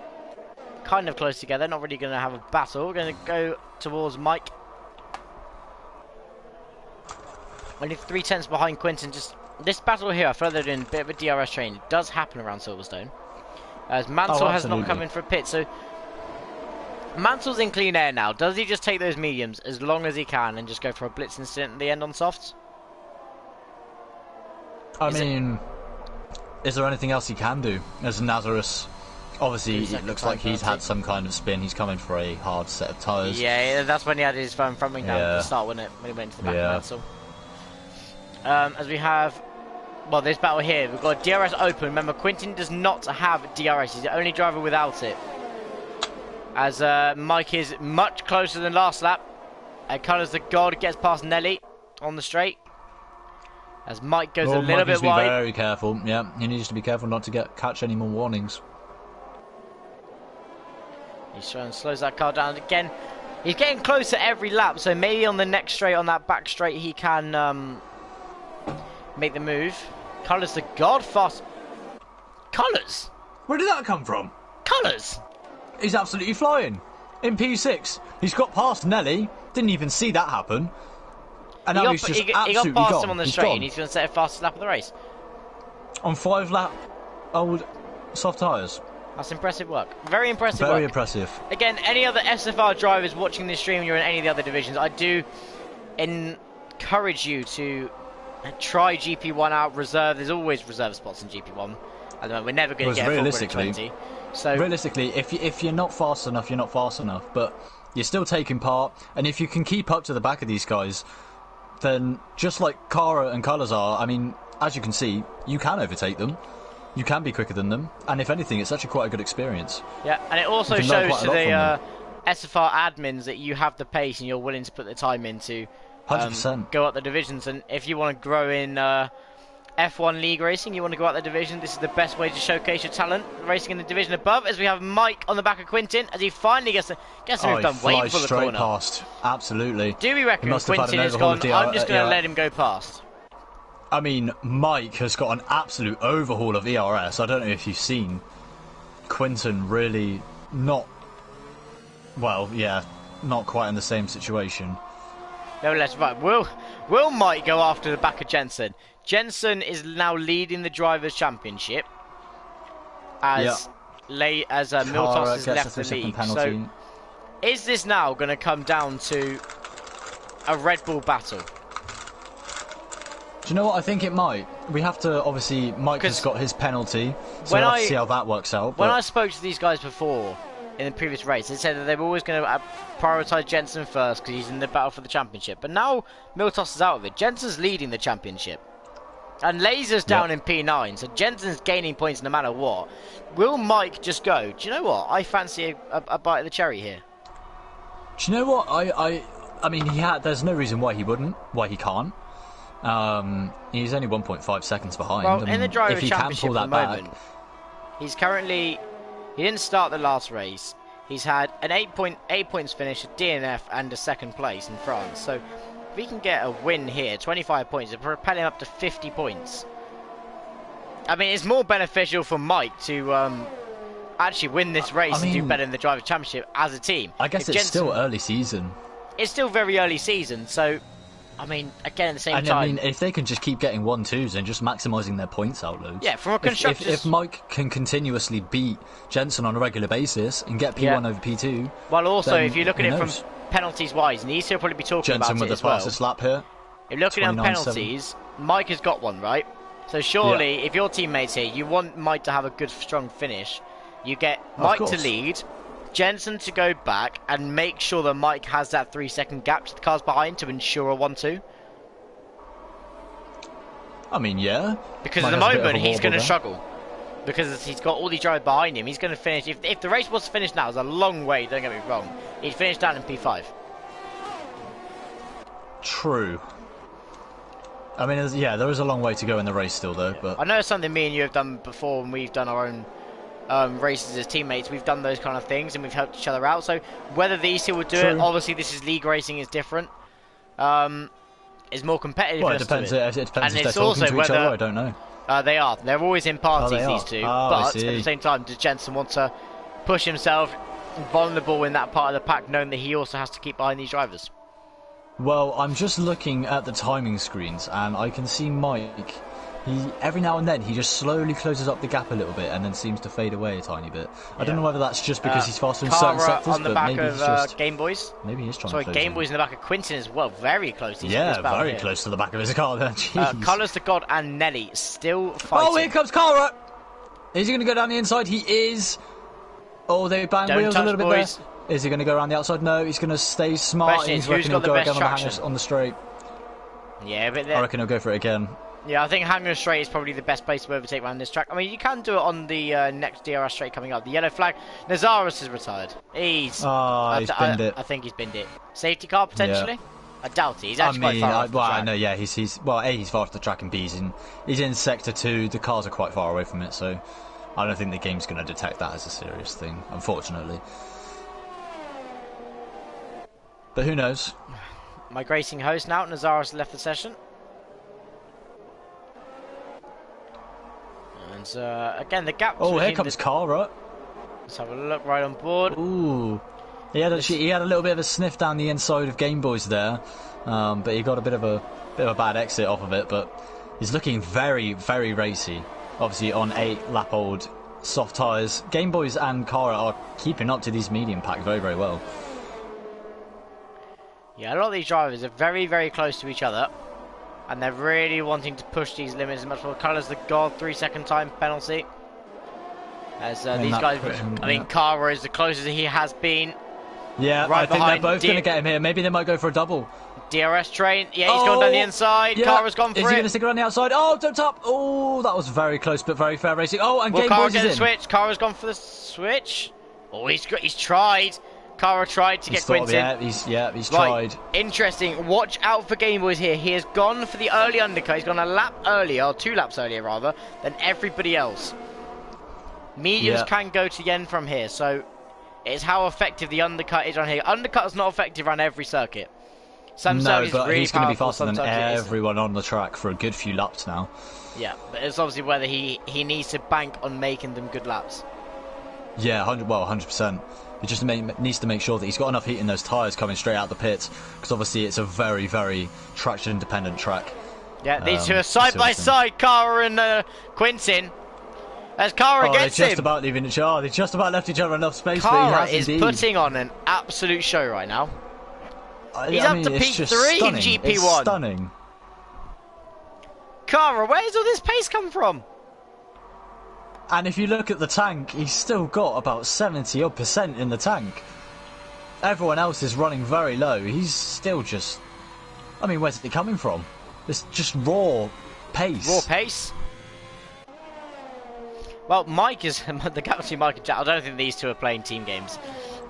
kind of close together. Not really going to have a battle. We're going to go towards Mike. Only 3/10 behind Quinton. Just this battle here, I feel they're doing a bit of a DRS train. It does happen around Silverstone. As Mansell has not come in for a pit, so Mansell's in clean air now. Does he just take those mediums as long as he can and just go for a blitz incident at the end on softs?
I mean, is there anything else he can do? As Nazareth, obviously, it looks like he's had some kind of spin. He's coming for a hard set of tyres.
Yeah, that's when he had his front wing down at the start, wasn't it? When he went to the back of Mansell. As we have, well, this battle here, we've got DRS open. Remember, Quinton does not have DRS. He's the only driver without it. As Mike is much closer than last lap. Colours the God gets past Nelly on the straight. As Mike goes a little bit wide.
Be very careful. Yeah, he needs to be careful not to catch any more warnings.
He's trying to slow that car down again. He's getting closer every lap, so maybe on the next straight, on that back straight, he can make the move. Colours the God fast. Colours?
Where did that come from?
Colours?
He's absolutely flying. In P6, he's got past Nelly. Didn't even see that happen. And now he's just absolutely
he got past
gone.
him on the straight, and he's going to set a fastest lap of the race.
On 5 lap old soft tyres.
That's impressive work. Very impressive work.
Very impressive.
Again, any other SFR drivers watching this stream, you're in any of the other divisions, I do encourage you to try GP1 out. Reserve. There's always reserve spots in GP1. At the moment, we're never going to get a full grid of 20. So
realistically, if you're not fast enough, you're not fast enough. But you're still taking part, and if you can keep up to the back of these guys, then just like Kara and Colours are, I mean, as you can see, you can overtake them. You can be quicker than them, and if anything, it's actually quite a good experience.
Yeah, and it also shows to the SFR admins that you have the pace and you're willing to put the time into
100%.
Go up the divisions. And if you want to grow in F1 League racing, you want to go out the division, this is the best way to showcase your talent. Racing in the division above, as we have Mike on the back of Quinton, as he finally gets the move done way for the corner.
Past. Absolutely.
Do we reckon Quinton has gone, I'm just going to let him go past?
I mean, Mike has got an absolute overhaul of ERS. I don't know if you've seen Quinton really not, well, yeah, not quite in the same situation.
No less right. Will Mike go after the back of Jensen? Jensen is now leading the Drivers' Championship as Miltos has left the league. So, is this now going to come down to a Red Bull battle?
Do you know what? I think it might. We have to, obviously, Mike has got his penalty, so we'll have to see how that works out.
When I spoke to these guys before, in the previous race, they said that they were always going to prioritise Jensen first because he's in the battle for the championship. But now Miltos is out of it. Jensen's leading the championship. And Laser's down in P9, so Jensen's gaining points no matter what. Will Mike just go, do you know what? I fancy a bite of the cherry here.
Do you know what? I mean, there's no reason why he wouldn't, why he can't. He's only 1.5 seconds behind.
Well,
I mean,
in the driver
if he
championship
can pull
at
that
the moment, he's currently, he didn't start the last race. He's had an 8 points finish, a DNF, and a second place in France. So if he can get a win here, 25 points, it'll propel him up to 50 points. I mean, it's more beneficial for Mike to actually win this race and do better in the Driver Championship as a team.
I guess it's still early season.
It's still very early season, so I mean, again, at the same time...
I mean, if they can just keep getting 1-2s and just maximising their points outloads...
Yeah, from a constructor's...
If Mike can continuously beat Jensen on a regular basis and get P1 over P2...
Well, also, if you look at it from penalties-wise, and he's will probably be talking
Jensen
about it
with the fastest lap here.
If you're looking at penalties, Mike has got one, right? So surely, if your teammates here, you want Mike to have a good, strong finish. You get Mike to lead... Jensen to go back and make sure that Mike has that 3-second gap to the cars behind to ensure a 1-2.
I mean, yeah.
Because at the moment he's going to struggle. Because he's got all these drivers behind him. He's going to finish. If the race was to finish now, it's a long way, don't get me wrong. He'd finish down in P5.
True. I mean, yeah, there is a long way to go in the race still, though. But
I know it's something me and you have done before when we've done our own races as teammates. We've done those kind of things and we've helped each other out. So whether these two would do it, obviously this is league racing, is different. It's more competitive.
Well, it depends. It depends if they're talking to each other. I don't know.
They are. They're always in parties, these two. But at the same time, does Jensen want to push himself vulnerable in that part of the pack, knowing that he also has to keep behind these drivers?
Well, I'm just looking at the timing screens, and I can see Mike. Every now and then he just slowly closes up the gap a little bit and then seems to fade away a tiny bit. I don't know whether that's just because he's faster in certain sectors,
on the back
maybe
of
he's just...
Game Boys.
Maybe he's trying to close
Game Boys in the back of Quinton as well. Very close.
Very close to the back of his car there.
Colours to God and Nelly still fighting.
Oh, here comes Cara! Is he going to go down the inside? He is. Oh, they bang wheels a little bit there. Is he going to go around the outside? No, he's going to stay smart.
Question
He's
is, who's got the best traction
on the straight.
Yeah, but
I reckon he'll go for it again.
Yeah, I think hanging straight is probably the best place to overtake around this track. I mean, you can do it on the next DRS straight coming up. The yellow flag. Nazaris is retired. He's
binned it.
I think he's binned it. Safety car potentially. I doubt it. He's actually quite far off the track.
I know. Yeah, he's far off the track, and B, he's in sector 2. The cars are quite far away from it, so I don't think the game's going to detect that as a serious thing, unfortunately. But who knows?
My racing host now. Nazaris left the session. And again, the gap.
Oh, here comes Cara.
Let's have a look right on board.
Ooh, he had a little bit of a sniff down the inside of Game Boys there, but he got a bit of a bad exit off of it. But he's looking very, very racy. Obviously on 8-lap-old soft tyres. Game Boys and Cara are keeping up to these medium pack very, very well.
Yeah, a lot of these drivers are very, very close to each other. And they're really wanting to push these limits as much more. Colours the God 3-second time penalty. As these guys, I mean, Cara is the closest he has been.
Yeah,
right
I think they're both going to get him here. Maybe they might go for a double.
DRS train. Yeah, he's gone down the inside. Yeah. Cara's gone for it.
Is he going to stick around the outside? Oh, don't top. Oh, that was very close, but very fair racing. Oh, and Game Boys is in.
Switch. Cara's gone for the switch. Oh, he's tried. Cara tried to get Quinton.
He's tried.
Interesting. Watch out for Game Boys here. He has gone for the early undercut. He's gone a lap earlier, or 2 laps earlier rather, than everybody else. Mediums can go to the end from here, so it's how effective the undercut is on here. Undercut is not effective on every circuit. Some circuits
but
really
he's going to be faster than everyone on the track for a good few laps now.
Yeah, but it's obviously whether he needs to bank on making them good laps.
Yeah, 100%. He just needs to make sure that he's got enough heat in those tyres coming straight out the pits, because obviously it's a very, very traction-independent track.
Yeah, these two are side by side, Cara and Quinton. As Cara gets him.
They just about left each other enough space.
Cara is putting on an absolute show right now. He's up to P3 in GP1.
It's stunning.
Cara, where's all this pace come from?
And if you look at the tank, he's still got about 70% in the tank. Everyone else is running very low. He's still just... I mean, where's it coming from? It's just raw pace.
Raw pace? Well, Mike is... the gap between Mike and Jack, I don't think these two are playing team games.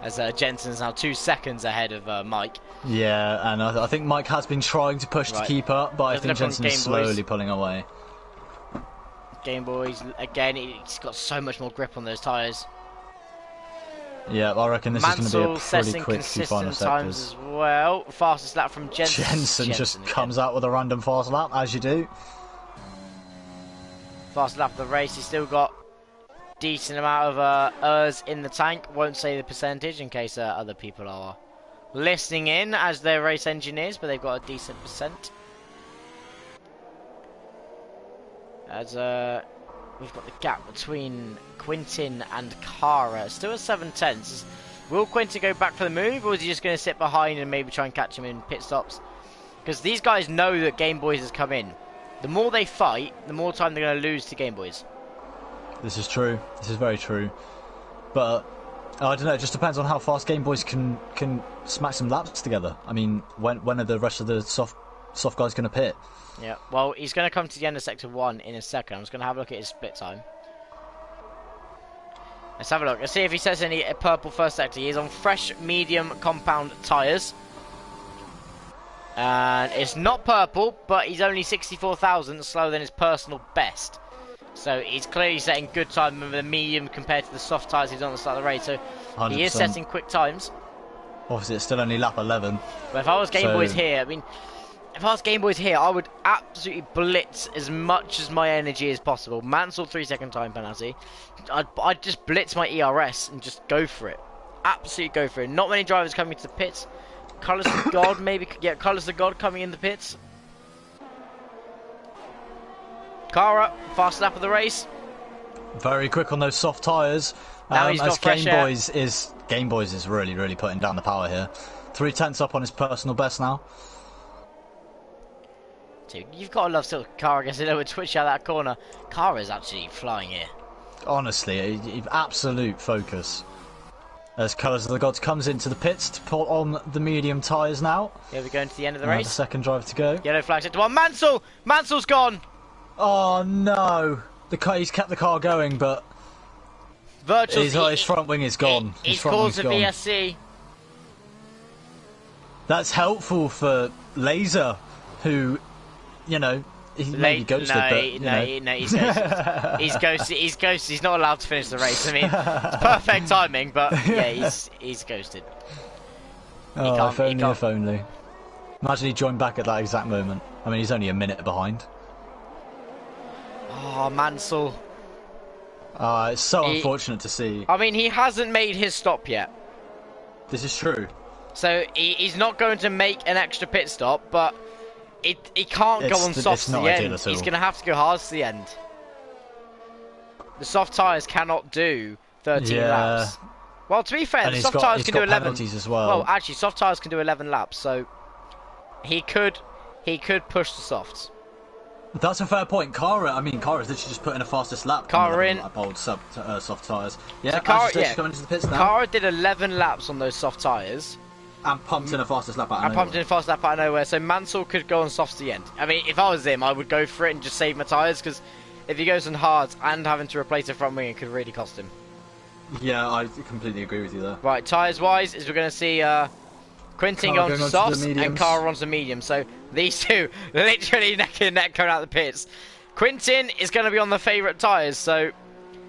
As Jensen's now 2 seconds ahead of Mike.
Yeah, and I think Mike has been trying to push to keep up, but I think Jensen is slowly pulling away.
Game Boys, again, he's got so much more grip on those tyres.
Yeah, I reckon this is going to be a pretty quick few final sectors.
As well. Fastest lap from Jensen.
Jensen just comes out with a random fast lap, as you do.
Fastest lap of the race, he's still got decent amount of Rs in the tank. Won't say the percentage in case other people are listening in as they're race engineers, but they've got a decent percent. As we've got the gap between Quintin and Cara. Still at 7/10. Will Quintin go back for the move, or is he just going to sit behind and maybe try and catch him in pit stops? Because these guys know that Game Boys has come in. The more they fight, the more time they're going to lose to Game Boys. This
is true. This is very true. But I don't know. It just depends on how fast Game Boys can smack some laps together. I mean, when are the rest of the soft guys going to pit?
Yeah. Well, he's going to come to the end of Sector 1 in a second. I'm just going to have a look at his split time. Let's have a look. Let's see if he says any purple first sector. He's on fresh medium compound tyres. And it's not purple, but he's only 64,000 slower than his personal best. So he's clearly setting good time with the medium compared to the soft tyres he's on the start of the race. So 100%. He is setting quick times.
Obviously, it's still only lap 11.
But if I was Game Boys here, I mean, if I was Game Boys here, I would absolutely blitz as much as my energy as possible. Mansell 3-second time penalty. I'd just blitz my ERS and just go for it. Absolutely go for it. Not many drivers coming to the pits. Colours of God, maybe. Yeah, Colours of God coming in the pits. Cara, fast lap of the race.
Very quick on those soft tyres.
Now he's got fresh air.
Game Boys is really putting down the power here. 3/10 up on his personal best now.
Dude, you've got to love still Cara gets a little bit twitchy out of that corner. Cara's actually flying here.
Honestly, absolute focus. As Colours of the Gods comes into the pits to put on the medium tyres now.
Here we go into the end of the race.
The second driver to go.
Yellow flag sector 1. Mansell! Mansell's gone!
Oh no! He's kept the car going, but his front wing is gone.
He's caused a VSC.
That's helpful for Laser, who, you know, he maybe ghosted,
he's ghosted. He's ghosted. He's not allowed to finish the race. I mean, it's perfect timing, but yeah, he's ghosted.
Oh, if only. Imagine he joined back at that exact moment. I mean, he's only a minute behind.
Oh, Mansell.
It's so unfortunate to see.
I mean, he hasn't made his stop yet.
This is true.
So he's not going to make an extra pit stop, but he can't go on soft to the end. He's going to have to go hard to the end. The soft tyres cannot do 13 laps. Well, to be fair, the soft tyres can do 11.
As well.
Well, actually, soft tyres can do 11 laps, so he could push the softs.
That's a fair point. Cara's literally just put in a fastest lap.
Cara in.
Old soft tyres. Yeah,
so Cara
coming into the pits now.
Cara did 11 laps on those soft tyres.
And pumped in a fastest lap out of nowhere.
Pumped in a fastest lap out of nowhere, so Mansell could go on softs to the end. I mean, if I was him, I would go for it and just save my tyres, because if he goes on hards and having to replace a front wing, it could really cost him.
Yeah, I completely agree with you there.
Right, tyres-wise, is we're going to see Quintin on softs and Cara on the medium. So these two literally neck and neck coming out of the pits. Quintin is going to be on the favourite tyres, so...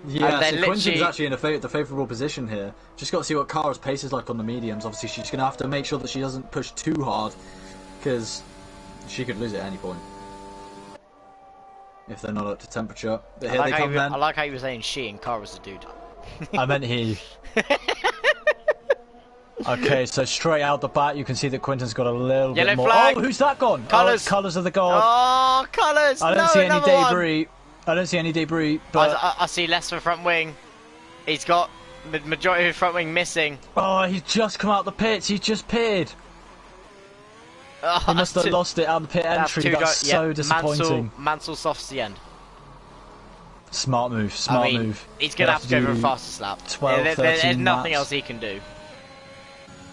Yeah, so Quintin's actually in the favourable position here. Just got to see what Cara's pace is like on the mediums. Obviously, she's going to have to make sure that she doesn't push too hard, because she could lose it at any point if they're not up to temperature. But here they come then.
I like how you were saying she and Cara's a dude.
I meant he. Okay, so straight out the bat, you can see that Quintin's got a little bit more.
Flag.
Oh, who's that gone?
Colours.
Colours of the God.
Oh, Colours.
I don't see any debris. I don't see any debris, but
I see less for front wing. He's got the majority of his front wing missing.
Oh, he's just come out the pits. He's just pitted. He must have lost it out of the pit entry. That's so disappointing.
Mansell softs the end.
Smart move. Smart move.
He's going to have to go for a fastest lap.
12,
there's nothing else he can do.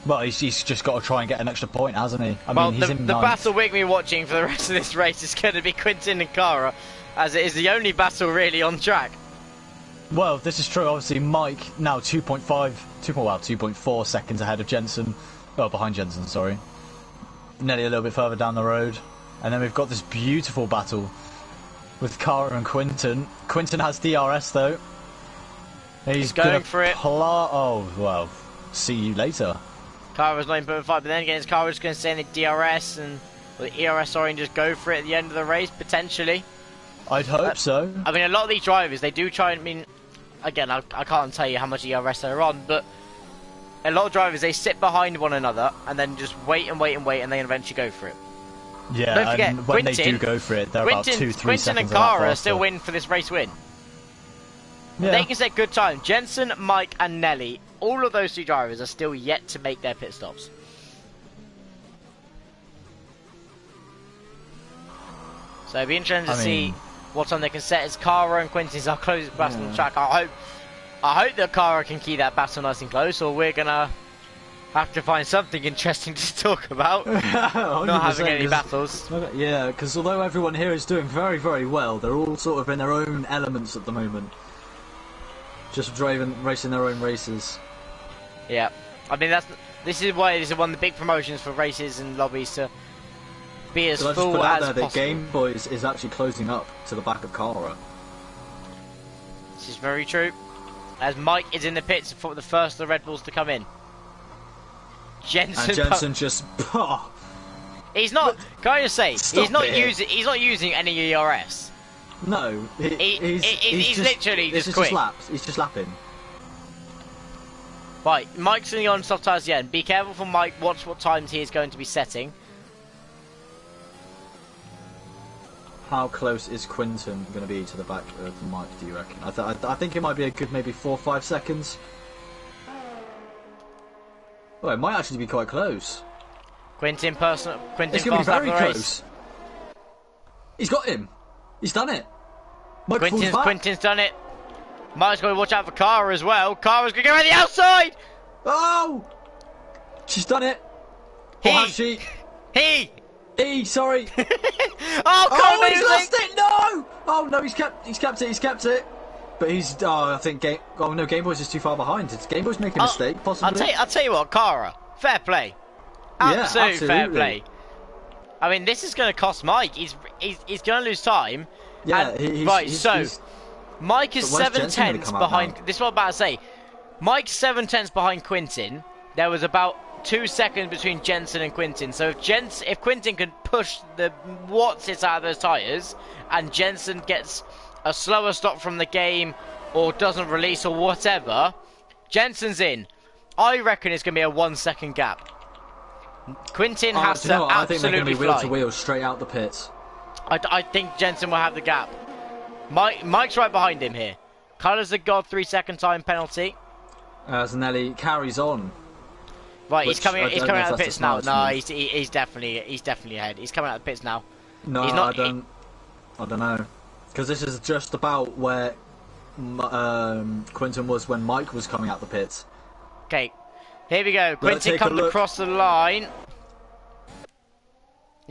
Well, he's just got to try and get an extra point, hasn't he? I mean, he's in
the battle we're going to be watching for the rest of this race is going to be Quintin and Cara, as it is the only battle really on track.
Well, this is true. Obviously, Mike now 2.4 seconds ahead of Jensen. Well, behind Jensen, sorry. Nearly a little bit further down the road. And then we've got this beautiful battle with Cara and Quintin. Quintin has DRS, though. He's
going for it.
Oh, well, see you later.
Cara's 9.5, but then again, is Cara just going to stay in the DRS and will the ERS Orange just go for it at the end of the race, potentially?
I'd hope so.
I mean, a lot of these drivers, they do try, I mean, again, I can't tell you how much ERS they're on, but a lot of drivers, they sit behind one another and then just wait and wait and wait, and they eventually go for it.
Yeah,
Don't forget,
and when they do go for it, they're about 2-3 seconds.
Quintin and Cara are still winning for this race win.
Yeah.
They can set good time. Jensen, Mike, and Nelly, all of those 2 drivers are still yet to make their pit stops. So it'll be interesting to see what time they can set, as Cara and Quintin's our closest battle on the track. I hope that Cara can keep that battle nice and close, or we're gonna have to find something interesting to talk about. Not having any battles.
Yeah, because although everyone here is doing very, very well, they're all sort of in their own elements at the moment. Just racing their own races.
Yeah, I mean this is why this is one of the big promotions for races and lobbies to be as full as possible.
That Game Boys is actually closing up to the back of Cara.
This is very true. As Mike is in the pits for the first of the Red Bulls to come in.
Jensen just.
He's not. Can I just say he's not
it.
using any ERS.
No,
he's literally just quick.
He's just lapping.
Right, Mike's in the on soft tyres again. Be careful for Mike. Watch what times he is going to be setting.
How close is Quintin going to be to the back of Mike, do you reckon? I think it might be a good maybe 4 or 5 seconds. Well, it might actually be quite close.
Quintin
it's going to be very close. He's got him. He's done it.
Quintin's done it. Mike's got to watch out for Cara as well. Cara's going to go around the outside.
Oh! She's done it. Or has she? Sorry.
Oh,
he's lost it. No. Oh no, he's kept it. But he's. I think Game Boys is too far behind. Did Game Boys make a mistake? Possibly.
I'll tell you what, Cara. Fair play. Absolute fair play. I mean, this is going to cost Mike. He's going to lose time.
Yeah.
Mike is 7/10 behind. This is what I'm about to say. Mike's 7/10 behind Quintin. There was about 2 seconds between Jensen and Quintin. So if Quintin can push the what's-its out of those tyres, and Jensen gets a slower stop from the game, or doesn't release, or whatever, Jensen's in. I reckon it's going to be a 1 second gap. Quintin has to absolutely
I think they're going to be wheel
fly.
to wheel straight out the pits.
I think Jensen will have the gap. Mike's right behind him here. Colours the God 3 second time penalty.
As Nelly carries on.
Right, he's coming out of the pits now. No, he's definitely ahead. He's coming out of the pits now.
No, I don't know. Because this is just about where Quintin was when Mike was coming out the pits.
Okay, here we go. Quintin comes across the line.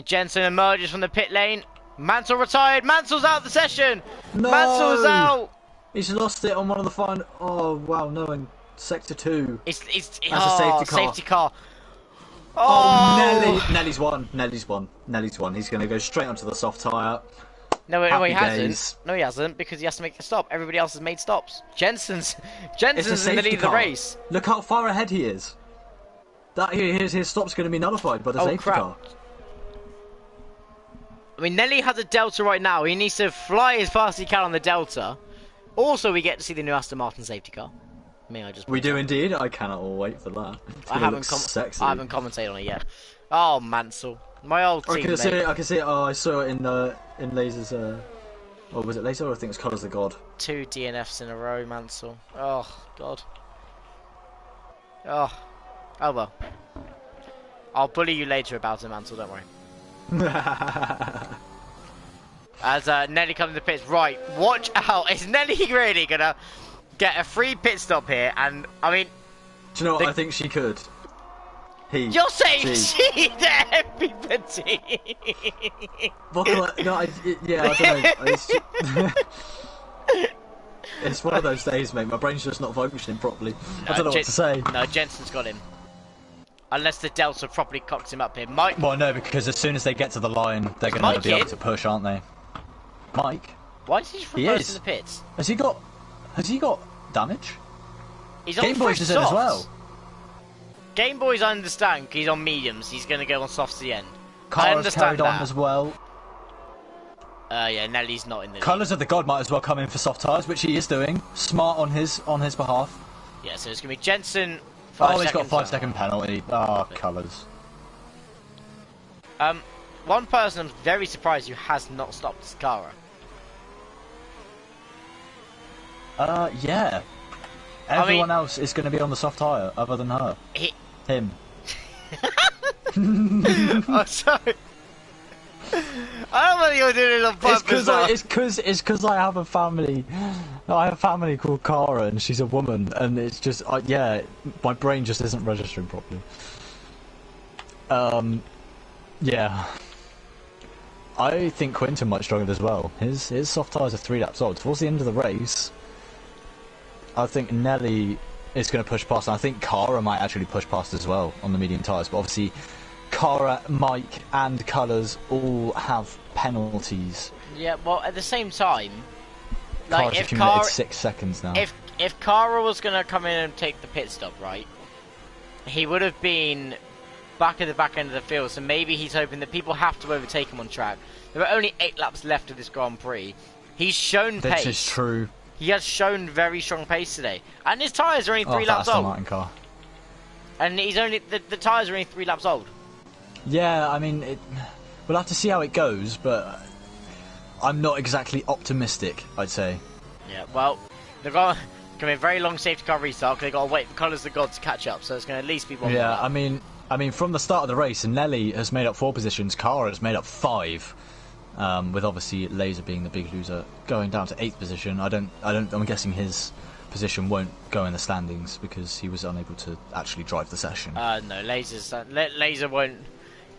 Jensen emerges from the pit lane. Mansell retired. Mansell's out of the session.
No!
Mansell's out.
He's lost it on one of the final. Oh wow, no, in sector 2.
It's
a safety car.
Oh,
Nelly's won. He's going to go straight onto the soft tyre.
No, he hasn't. No, he hasn't, because he has to make a stop. Everybody else has made stops. Jensen's in the lead of the race.
Look how far ahead he is. His stop's going to be nullified by the safety car.
I mean, Nelly has a Delta right now. He needs to fly as fast as he can on the Delta. Also, we get to see the new Aston Martin safety car.
We do indeed. I cannot wait for that.
I haven't commentated on it yet. Oh, Mansell, my old teammate.
I can see it. Oh, I saw it in Laser's. Or was it Laser? Or I think it was Colours of God.
2 DNFs in a row, Mansell. Oh God. Oh well. I'll bully you later about it, Mansell. Don't worry. As Nelly comes in the pits, right, watch out. Is Nelly really gonna get a free pit stop here? And I mean,
do you know what? I think she could.
You're saying she everybody?
Well, no, I don't know. It's one of those days, mate. My brain's just not functioning properly. I don't know what to say.
No, Jensen's got him. Unless the Delta properly cocks him up here. Mike.
Well, no, because as soon as they get to the line, they're going to be able to push, aren't they? Mike.
Why is he just reversing the pits?
Has he got damage?
He's on
Game Boys is in as well.
Game Boys, I understand, because he's on mediums. He's going to go on softs to the end.
Cara's carried on as well.
Yeah, Nelly's not in the lead.
Colours of the God might as well come in for soft tyres, which he is doing. Smart on his behalf.
Yeah, so it's going to be Jensen.
He's got a 5-second penalty. Colours.
One person I'm very surprised who has not stopped is Kara.
Yeah. Everyone else is going to be on the soft tyre, other than her. Him.
Oh, sorry. I don't know whether you're doing it on purpose.
It's because I have a family. I have a family called Cara, and she's a woman, and it's just yeah, my brain just isn't registering properly. Yeah. I think Quinton might struggle as well. His soft tyres are 3 laps old. Towards the end of the race, I think Nelly is going to push past, and I think Cara might actually push past as well on the medium tyres. But obviously, Cara, Mike, and Colours all have penalties.
Yeah, well, at the same time,
like if Cara 6 seconds now.
If Cara was going to come in and take the pit stop, right, he would have been back at the back end of the field. So maybe he's hoping that people have to overtake him on track. There are only 8 laps left of this Grand Prix. He's shown pace.
This is true.
He has shown very strong pace today, and his tyres are only 3 laps
Aston
old.
Martin car.
And he's only the tyres are only 3 laps old.
Yeah, I mean, we'll have to see how it goes, but I'm not exactly optimistic, I'd say.
Yeah, well, they've got going to be a very long safety car restart because they've got to wait for Colours of the God to catch up, so it's going to at least be 1
Yeah,
more.
I mean, from the start of the race, Nelly has made up 4 positions, Cara has made up 5, with obviously Laser being the big loser, going down to 8th position. I'm guessing his position won't go in the standings because he was unable to actually drive the session.
No, Laser won't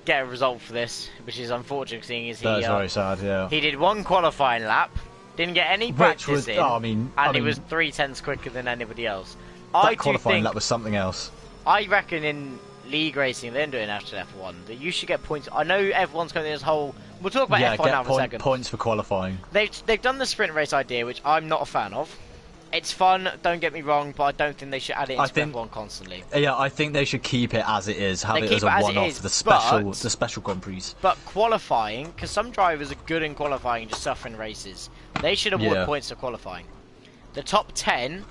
get a result for this, which is unfortunate, seeing as
That's very sad. Yeah,
he did 1 qualifying lap, didn't get any practice in, and he was 3/10 quicker than anybody else.
That qualifying lap was something else.
I reckon in league racing, they don't do it in F1, that you should get points. I know everyone's going to this whole. We'll talk about F1 now for a second.
Points for qualifying.
They've done the sprint race idea, which I'm not a fan of. It's fun, don't get me wrong, but I don't think they should add it into F1 constantly.
Yeah, I think they should keep it as it is. Have it as a one-off for the special Grand Prix.
But qualifying, because some drivers are good in qualifying and just suffer in races, they should award points for qualifying. The top 10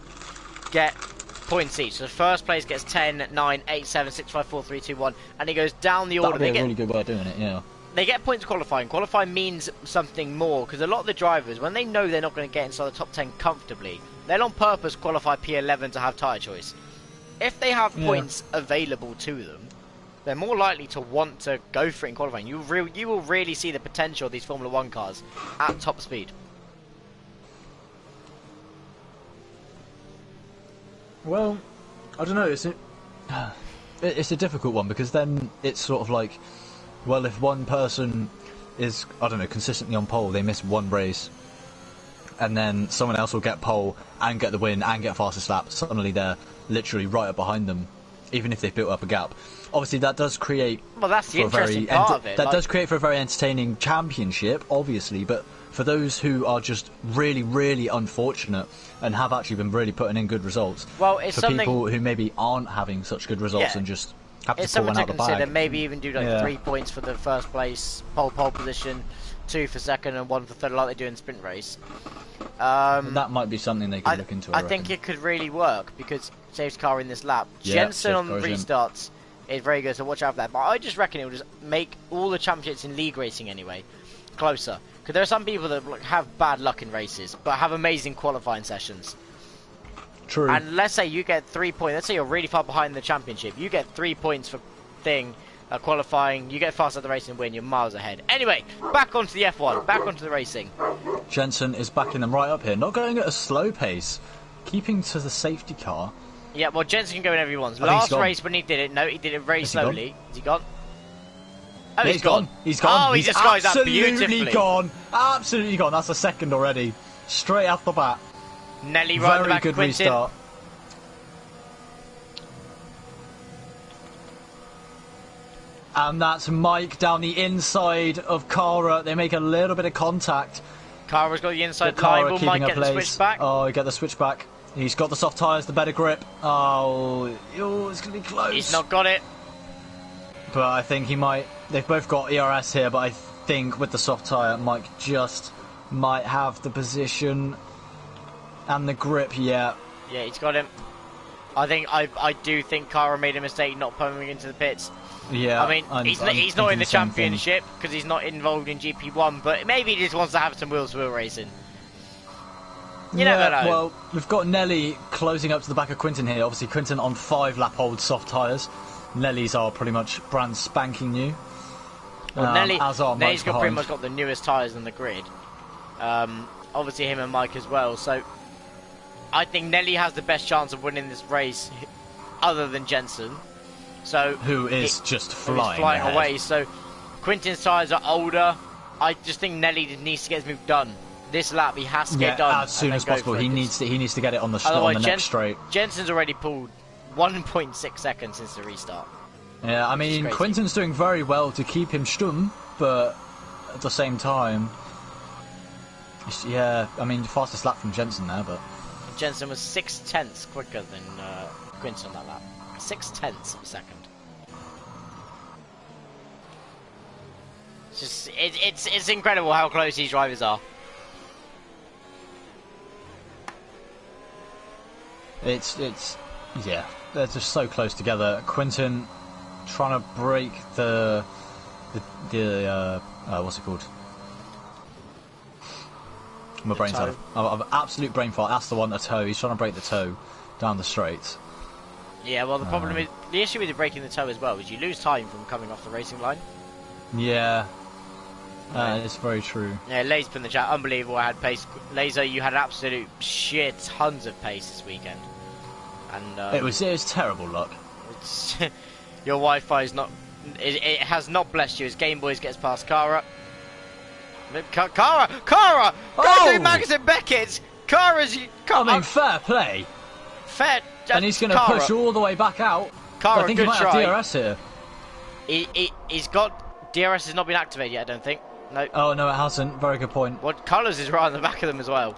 get points each. So the first place gets 10, 9, 8, 7, 6, 5, 4, 3, 2, 1, and it goes down the order.
That'd be a really good way of doing it, yeah.
They get points qualifying. Qualifying means something more, because a lot of the drivers, when they know they're not going to get inside the top 10 comfortably, they'll on purpose qualify P11 to have tyre choice. If they have points available to them, they're more likely to want to go for it in qualifying. You will really see the potential of these Formula 1 cars at top speed.
Well, I don't know, it's a difficult one, because then it's sort of like, well, if one person is, I don't know, consistently on pole, they miss 1 race, and then someone else will get pole and get the win and get fastest lap, suddenly they're literally right up behind them, even if they've built up a gap. Obviously that does create...
Well, that's the interesting part of it.
That does create for a very entertaining championship, obviously, but for those who are just really, really unfortunate and have actually been really putting in good results,
well, it's
for people who maybe aren't having such good results and just have to pull one out the bag.
Consider. Maybe even do like 3 points for the first place pole position, 2 for second, and 1 for third, like they do in sprint race.
That might be something they could look into.
I think it could really work because saves car in this lap. Jensen on restarts is very good, so watch out for that. But I just reckon it will just make all the championships in league racing anyway closer. Because there are some people that have bad luck in races, but have amazing qualifying sessions.
True.
And let's say you get 3 points. Let's say you're really far behind the championship. You get 3 points for qualifying. You get fast at the race and win. You're miles ahead. Anyway, back onto the F1. Back onto the racing.
Jensen is backing them right up here. Not going at a slow pace. Keeping to the safety car.
Yeah, well, Jensen can go whenever he wants. Last race when he did it, no, he did it very slowly. Is he gone? Oh,
he's gone. He's gone.
Oh, he disguised that beautifully.
Absolutely gone. Absolutely gone. That's a second already. Straight off the bat.
Nelly right
Very good restart. And that's Mike down the inside of Cara. They make a little bit of contact.
Cara's got the inside line. Will Mike get the switch back?
Oh, he get the switch back. He's got the soft tyres, the better grip. Oh, it's going to be close.
He's not got it.
But I think he might. They've both got ERS here, but I think with the soft tyre, Mike just might have the position and the grip. Yeah,
he's got him. I do think Cara made a mistake not pulling into the pits.
Yeah,
I mean, he's not in the championship because he's not involved in GP1, but maybe he just wants to have some wheel-to-wheel racing. You never know.
Well, we've got Nelly closing up to the back of Quinton here. Obviously, Quinton on 5-lap-old soft tyres. Nelly's are pretty much brand spanking new.
Well, Nelly's pretty much
behind.
got the newest tyres on the grid. Obviously, him and Mike as well. So, I think Nelly has the best chance of winning this race, other than Jensen. So
who is just flying
away. So, Quinton's tyres are older. I just think Nelly needs to get his move done. This lap, he has to get done
as soon as possible. He needs to get it on the next straight.
Jensen's already pulled 1.6 seconds since the restart.
Yeah, I mean, Quinton's doing very well to keep him stumm, but at the same time, yeah, I mean, fastest lap from Jensen there, but
Jensen was 0.6 quicker than Quinton on that lap. 0.6 of a second. It's incredible how close these drivers are.
It's yeah, they're just so close together. Quinton trying to break the what's it called? My brain's out. I've absolute brain fart. That's the one, the toe. He's trying to break the toe down the straight.
Yeah, well, the problem is the issue with you breaking the toe as well is you lose time from coming off the racing line.
Yeah. It's very true.
Yeah, Lays put in the chat, unbelievable. I had pace. Laser, you had absolute shit tons of pace this weekend, and
it was terrible luck.
Your Wi-Fi is not. It has not blessed you. As Game Boys gets past Cara. Cara! Go through Magnus and Beckett. Cara's.
I mean, fair play.
Fair.
And he's going to push all the way back out.
Cara,
I think
good
he might
try.
have DRS here.
He's got DRS has not been activated yet. I don't think. No.
Oh no, it hasn't. Very good point.
Well, Colours is right on the back of them as well.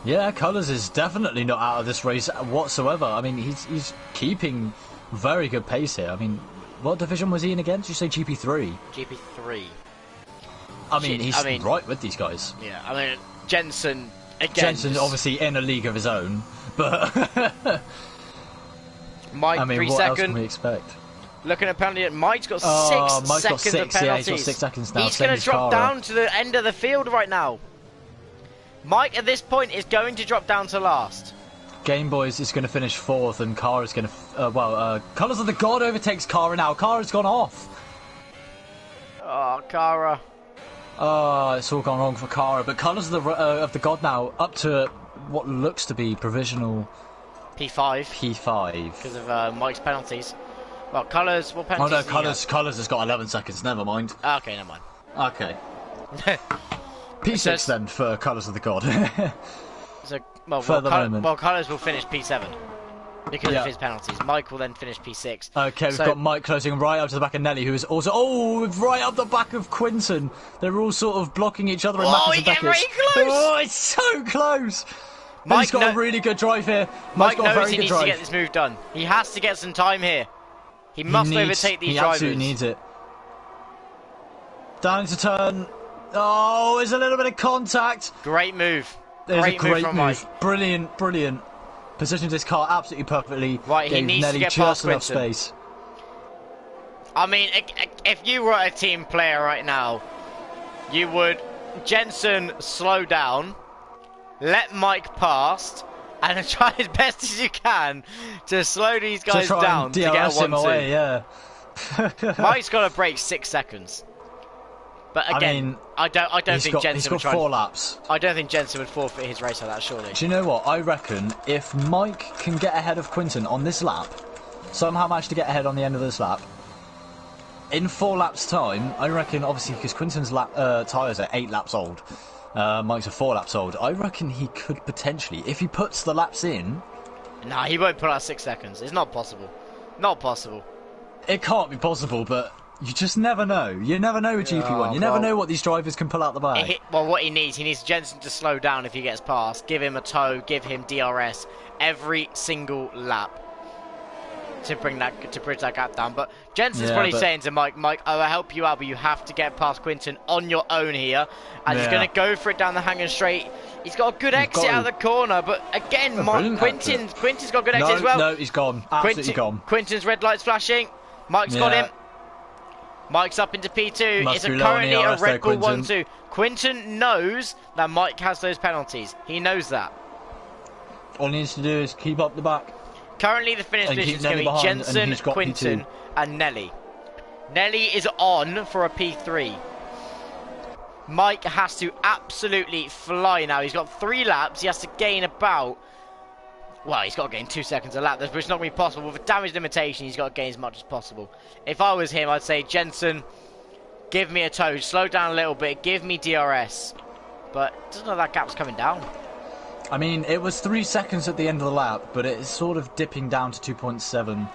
Yeah, Colours is definitely not out of this race whatsoever. I mean, he's keeping very good pace here. I mean, what division was he in again? Did you say GP3?
GP3.
I mean, he's right with these guys.
Yeah, I mean, Jensen again.
Jensen's obviously in a league of his own, but
Mike,
I mean,
3
what
seconds.
else can we expect?
Looking at penalty, Mike's got 6
Mike's
seconds
got 6,
of penalties.
yeah, he's got 6 seconds now.
He's going to drop down to the end of the field right now. Mike, at this point, is going to drop down to last.
Game Boys is going to finish 4th, and Cara's going to... Colours of the God overtakes Cara now. Cara's gone off.
Oh, Cara.
Oh, it's all gone wrong for Cara, but Colours of the God now up to what looks to be provisional... P5.
Because of Mike's penalties. Well, Colours, what penalties?
Oh no, Colours has got 11 seconds, never mind.
Okay, never mind.
Okay. P6 then for Colours of the God.
Colours will finish P7 because of his penalties. Mike will then finish P6.
Okay, we've got Mike closing right up to the back of Nelly, who is also right up the back of Quinton. They're all sort of blocking each other in Mackers and Beckett.
Very close!
Oh, it's so close! Mike's got a really good drive here.
Mike knows he needs to get this move done. He has to get some time here. He must overtake these drivers.
He absolutely needs it. Down to turn. Oh, there's a little bit of contact.
Great move.
There's a great move. Mike. Brilliant. Positioned his car absolutely perfectly.
Right, he needs
Nelly
to get
just
past
enough
Quinton.
space.
I mean, if you were a team player right now, you would Jensen slow down, let Mike past, and try as best as you can to slow these guys down to get a 1-2.
Away, yeah.
Mike's got to break 6 seconds. But again, I don't think Jensen would try.
4 laps.
I don't think Jensen would forfeit his race like that, surely.
Do you know what? I reckon if Mike can get ahead of Quinton on this lap, somehow manage to get ahead on the end of this lap, in 4 laps' time, I reckon, obviously, because Quinton's tyres are 8 laps old, Mike's are 4 laps old, I reckon he could potentially, if he puts the laps in...
Nah, he won't put out 6 seconds. It's not possible. Not possible.
It can't be possible, but you just never know. You never know with GP1. You never know what these drivers can pull out the bag.
Well, what he needs Jensen to slow down if he gets past. Give him a tow, give him DRS every single lap to bridge that gap down. But Jensen's probably saying to Mike, I'll help you out, but you have to get past Quinton on your own here. And he's going to go for it down the hanging straight. He's got a good exit out of the corner, but again, Quinton's got a good exit as well.
No, he's gone. Absolutely gone.
Quinton's red light's flashing. Mike's got him. Mike's up into P2. It's currently a Red Bull 1-2. Quinton knows that Mike has those penalties. He knows that.
All he needs to do is keep up the back.
Currently, the finish position is going to be Jensen, Quinton, and Nelly. Nelly is on for a P3. Mike has to absolutely fly now. He's got 3 laps. He has to gain about... Well, he's got to gain 2 seconds a lap, which is not going to be possible. With damage limitation, he's got to gain as much as possible. If I was him, I'd say, Jensen, give me a toe. Slow down a little bit. Give me DRS. But it doesn't look like that gap's coming down.
I mean, it was 3 seconds at the end of the lap, but it's sort of dipping down to 2.7.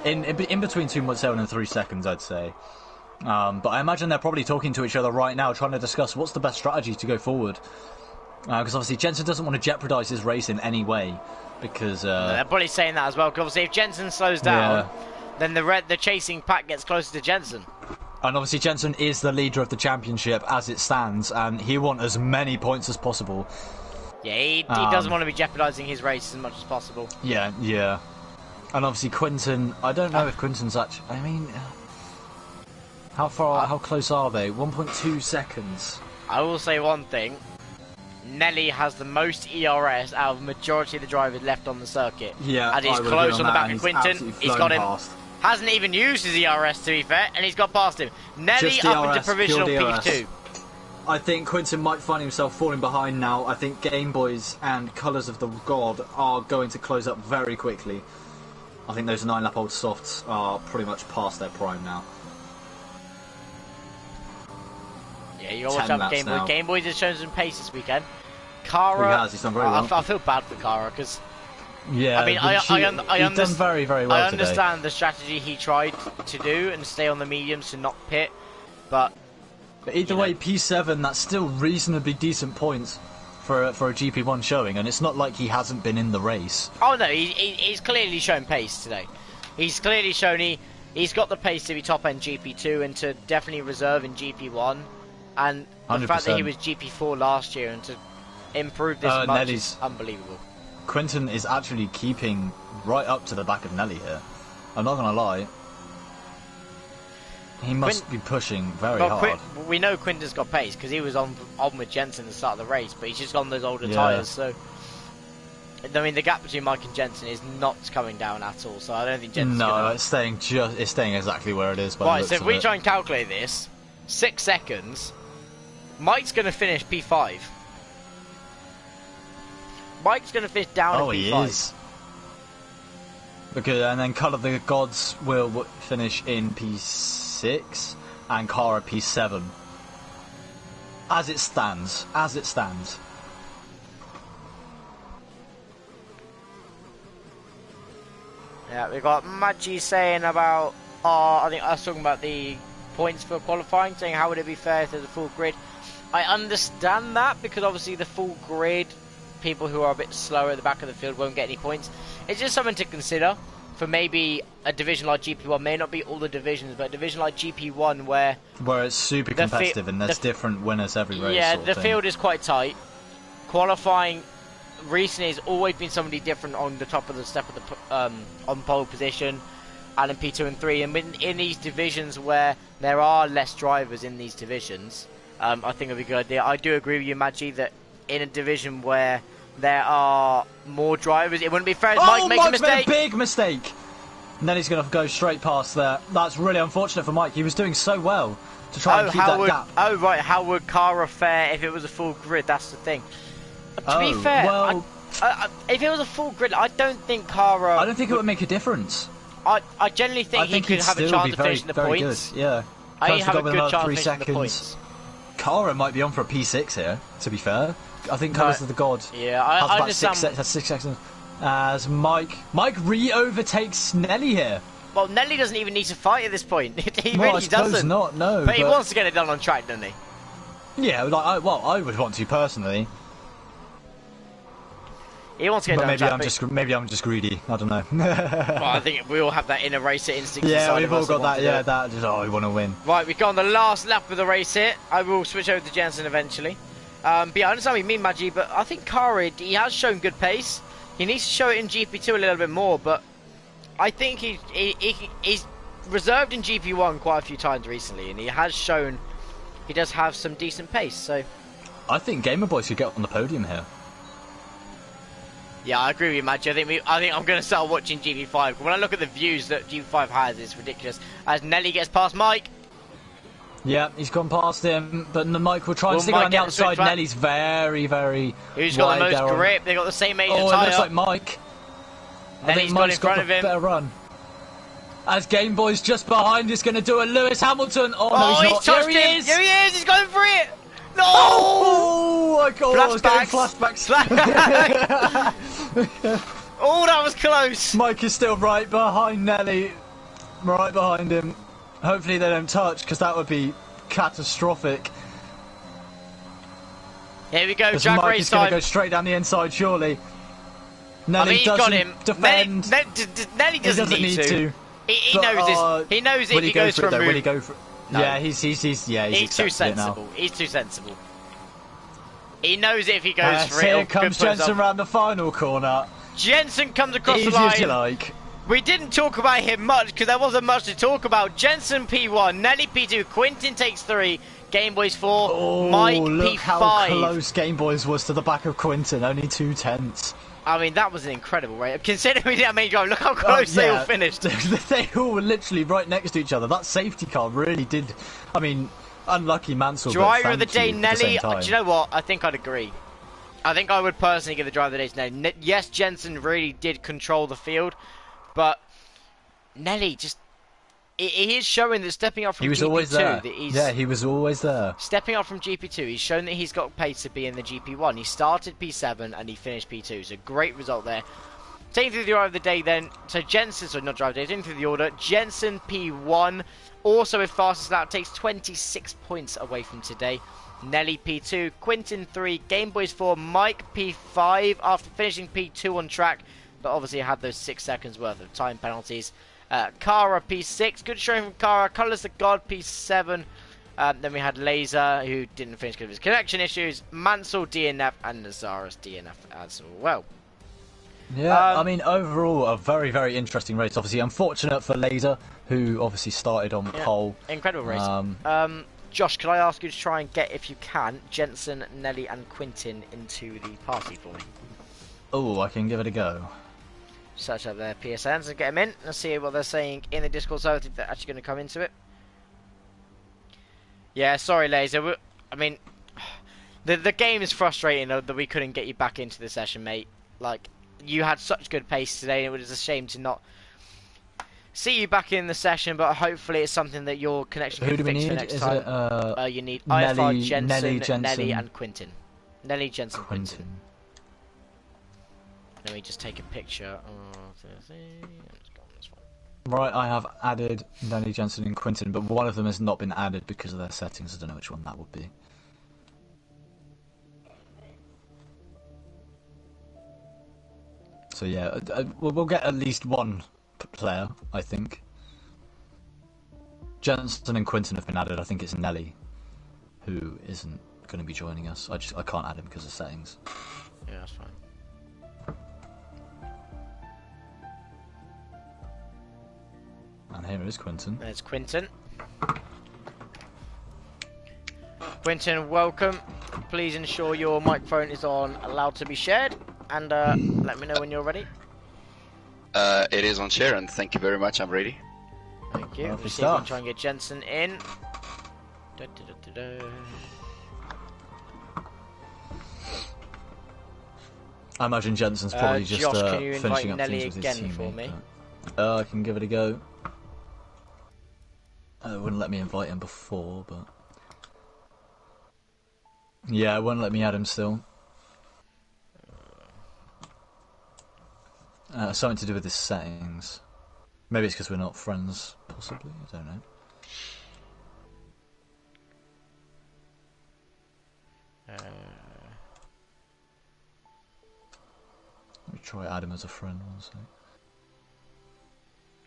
In between 2.7 and 3 seconds, I'd say. But I imagine they're probably talking to each other right now, trying to discuss what's the best strategy to go forward. Because obviously Jensen doesn't want to jeopardise his race in any way. Because
they're probably saying that as well. Because obviously, if Jensen slows down, then the chasing pack gets closer to Jensen.
And obviously, Jensen is the leader of the championship as it stands, and he wants as many points as possible.
Yeah, he doesn't want to be jeopardising his race as much as possible.
Yeah. And obviously, Quinton. I don't know if Quinton's actually. I mean, how close are they? 1.2 seconds.
I will say one thing. Nelly has the most ERS out of the majority of the drivers left on the circuit.
Yeah,
and he's close on the back of Quinton. He's got him. Past. Hasn't even used his ERS, to be fair, and he's got past him. Nelly up into provisional P2.
I think Quinton might find himself falling behind now. I think Game Boys and Colours of the God are going to close up very quickly. I think those 9-lap-old softs are pretty much past their prime now.
Yeah, you got to watch out for Game Boys. Game Boys has shown some pace this weekend. Kara,
he's done very well.
I feel bad for Kara because...
Yeah,
I mean,
he's done very, very well
I understand the strategy he tried to do and stay on the mediums to not pit, but
either way, P7, that's still reasonably decent points for a GP1 showing, and it's not like he hasn't been in the race.
Oh no, he's clearly shown pace today. He's clearly shown he's got the pace to be top end GP2 and to definitely reserve in GP1, and the
100%.
fact that he was GP4 last year and to improve this much is unbelievable.
Quinton is actually keeping right up to the back of Nelly here. I'm not going to lie. He must be pushing very hard.
We know Quinton's got pace because he was on with Jensen at the start of the race, but he's just on those older tyres. So, I mean, the gap between Mike and Jensen is not coming down at all. So I don't think Jensen's
it's staying exactly where it is.
Right. So if we try and calculate this, 6 seconds, Mike's going to finish P5. Mike's going to finish down at P5.
He is. Okay, and then Colour of the Gods will finish in P6 and Kara P7. As it stands.
Yeah, we got Maggi saying about, I think I was talking about the points for qualifying, saying how would it be fair if there's a full grid. I understand that because obviously the full grid, people who are a bit slower at the back of the field won't get any points. It's just something to consider for maybe a division like GP1. May not be all the divisions, but a division like GP1 where
it's super competitive and there's different winners every race.
Yeah, the field is quite tight. Qualifying recently has always been somebody different on the top of the step of the on pole position and in P2 and 3. And in these divisions where there are less drivers in these divisions, I think it'd be a good idea. I do agree with you, Maggi, that in a division where there are more drivers, it wouldn't be fair. Mike makes a mistake.
Made a big mistake. And then he's going to go straight past there. That's really unfortunate for Mike. He was doing so well to try and keep that gap.
Oh, right. How would Kara fare if it was a full grid? That's the thing. To be fair,
well,
if it was a full grid, I don't think Kara...
I don't think it would make a difference.
I generally think he could have a chance of finishing the points.
Good. Yeah.
I think have a good chance of finishing the points.
Kara might be on for a P6 here, to be fair. I think Colours of the God
I understand.
Has 6 seconds. As Mike re-overtakes Nelly here.
Well, Nelly doesn't even need to fight at this point. He really doesn't.
Not, no.
But he wants to get it done on track, doesn't he?
Yeah, I would want to personally.
He wants to get
But
down
maybe I'm just greedy. I don't know.
Well, I think we all have that inner racer instinct.
Yeah,
we've
all got that. Yeah, that just we want to win.
Right, we've got on the last lap of the race here. I will switch over to Jensen eventually. But yeah, I understand what you mean, Maggi, but I think Kara, he has shown good pace. He needs to show it in GP2 a little bit more, but I think he's reserved in GP1 quite a few times recently, and he has shown he does have some decent pace. So
I think Gamer Boy should get on the podium here.
yeah, I agree with you, Maggi. I think I'm going to start watching GP5. When I look at the views that GP5 has, it's ridiculous. As Nelly gets past Mike.
Yeah, he's gone past him, but Mike will try and stick on the outside. Nelly's very, very
Who's got the most grip? They've got the same age of tyre.
It looks like Mike.
Nelly's got in front of him.
Better run. As Game Boy's just behind, he's going to do a Lewis Hamilton. Oh, no, he's not.
Touched
Here
him.
he is.
Here he is. He's going for it. No!
Oh, my God. I was getting flashbacks.
Oh, that was close.
Mike is still right behind Nelly. Right behind him. Hopefully they don't touch, because that would be catastrophic.
Here we go,
drag
drag
Mike
race
is going
time.
to go straight down the inside, surely. Nelly
he's got him.
Defend.
Nelly doesn't need to. He knows this. He knows if he goes for a move.
Will he go for it? No. Yeah, he's
too sensible. He's too sensible. He knows if he goes for it.
Here comes Jensen round the final corner.
Jensen comes across
Easy
the line.
As you like.
We didn't talk about him much because there wasn't much to talk about. Jensen P1, Nelly P2, Quintin takes 3, Game Boys 4, Mike P5.
Look how close Game Boys was to the back of Quintin, only 2/10.
I mean, that was an incredible rate. Considering we didn't make drive, look how close they all finished.
They all were literally right next to each other. That safety car really did. I mean, unlucky Mansell.
Driver of the day, Nelly. Do you know what? I think I'd agree. I think I would personally give the driver of the day to Nelly. Yes, Jensen really did control the field, but Nelly just. He is showing that stepping up from GP2.
He was always there. Yeah, he was always there.
Stepping up from GP2, he's shown that he's got pace to be in the GP1. He started P7 and he finished P2, so great result there. Taking through the order of the day then, so Jensen, sorry, not driver of the day, taking through the order, Jensen P1, also with fastest lap, takes 26 points away from today. Nelly P2, Quintin 3, Game Boys 4, Mike P5 after finishing P2 on track, but obviously had those 6 seconds worth of time penalties. Kara P6, good showing from Kara. Colours the God P7. Then we had Laser, who didn't finish because of his connection issues. Mansell DNF and Nazaris DNF as well.
Yeah, I mean, overall, a very, very interesting race. Obviously, unfortunate for Laser, who obviously started on pole.
Incredible race. Josh, could I ask you to try and get, if you can, Jensen, Nelly and Quintin into the party for me?
Oh, I can give it a go.
Search up their PSNs and get them in. Let's see what they're saying in the Discord server, if they're actually going to come into it. Yeah, sorry, Laser. I mean, the game is frustrating that we couldn't get you back into the session, mate. Like, you had such good pace today, and it was a shame to not see you back in the session, but hopefully it's something that your connection can fix for next time. You need IFR, Jensen, Nelly and Quintin. Nelly, Jensen, Quintin. Let me just take a picture of the thing.
Right, I have added Nelly, Jensen and Quintin, but one of them has not been added because of their settings. I don't know which one that would be. So yeah, we'll get at least one player, I think. Jensen and Quintin have been added. I think it's Nelly who isn't going to be joining us. I can't add him because of settings.
Yeah, that's fine.
And here is Quintin.
There's Quintin. Quintin, welcome. Please ensure your microphone is on, allowed to be shared, and let me know when you're ready.
It is on share, and thank you very much. I'm ready.
Thank you. We'll see if we can try and get Jensen in.
I imagine Jensen's probably just
Josh, can you
finishing
invite
up
Nelly
things with
again
his
for me?
I can give it a go. It wouldn't let me invite him before, but yeah, it wouldn't let me add him still. Something to do with his settings. Maybe it's because we're not friends, possibly. I don't know. try add him as a friend. One sec.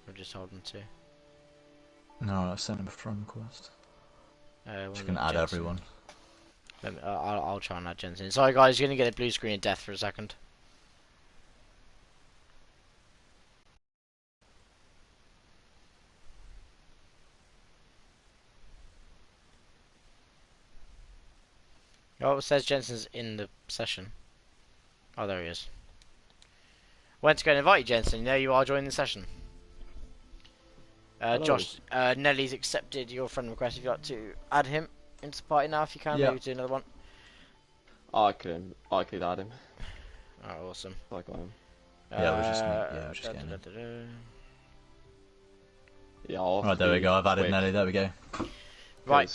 We'll just hold him to.
No, I sent him a friend request.
One
You can
of
add
Jensen.
everyone.
I'll try and add Jensen. Sorry guys, you're gonna get a blue screen of death for a second. Oh, it says Jensen's in the session. Oh, there he is. Went to go and invite you, Jensen. There you are joining the session. Josh, Nelly's accepted your friend request. If you'd like to add him into the party now, if you can, maybe do another one.
I could add him.
Oh, awesome.
I got him.
We're just getting him.
Yeah,
Right, there we go. I've added Nelly. There we go.
Right.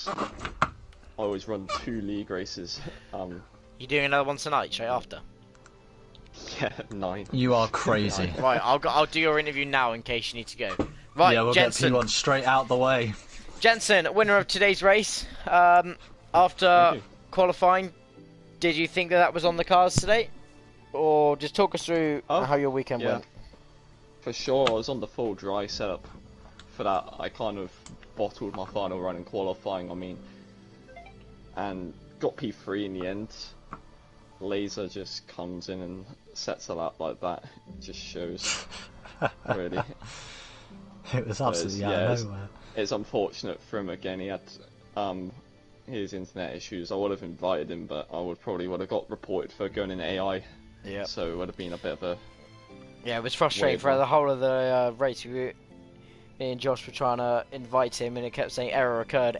I always run 2 league races.
You doing another one tonight, straight after?
Yeah, 9.
You are crazy.
Right, I'll do your interview now in case you need to go. Right,
yeah, we'll
Jensen.
get P1 straight out the way.
Jensen, winner of today's race. After qualifying, did you think that was on the cards today? Or just talk us through how your weekend went.
For sure, I was on the full dry setup for that. I kind of bottled my final run in qualifying, and got P3 in the end. Laser just comes in and sets a lap like that. It just shows, really.
It was absolutely out of nowhere.
It's unfortunate for him again. He had his internet issues. I would have invited him, but I probably would have got reported for going in AI.
Yeah.
So it would have been a bit of a...
Yeah, it was frustrating for the whole of the race. Me and Josh were trying to invite him, and it kept saying error occurred,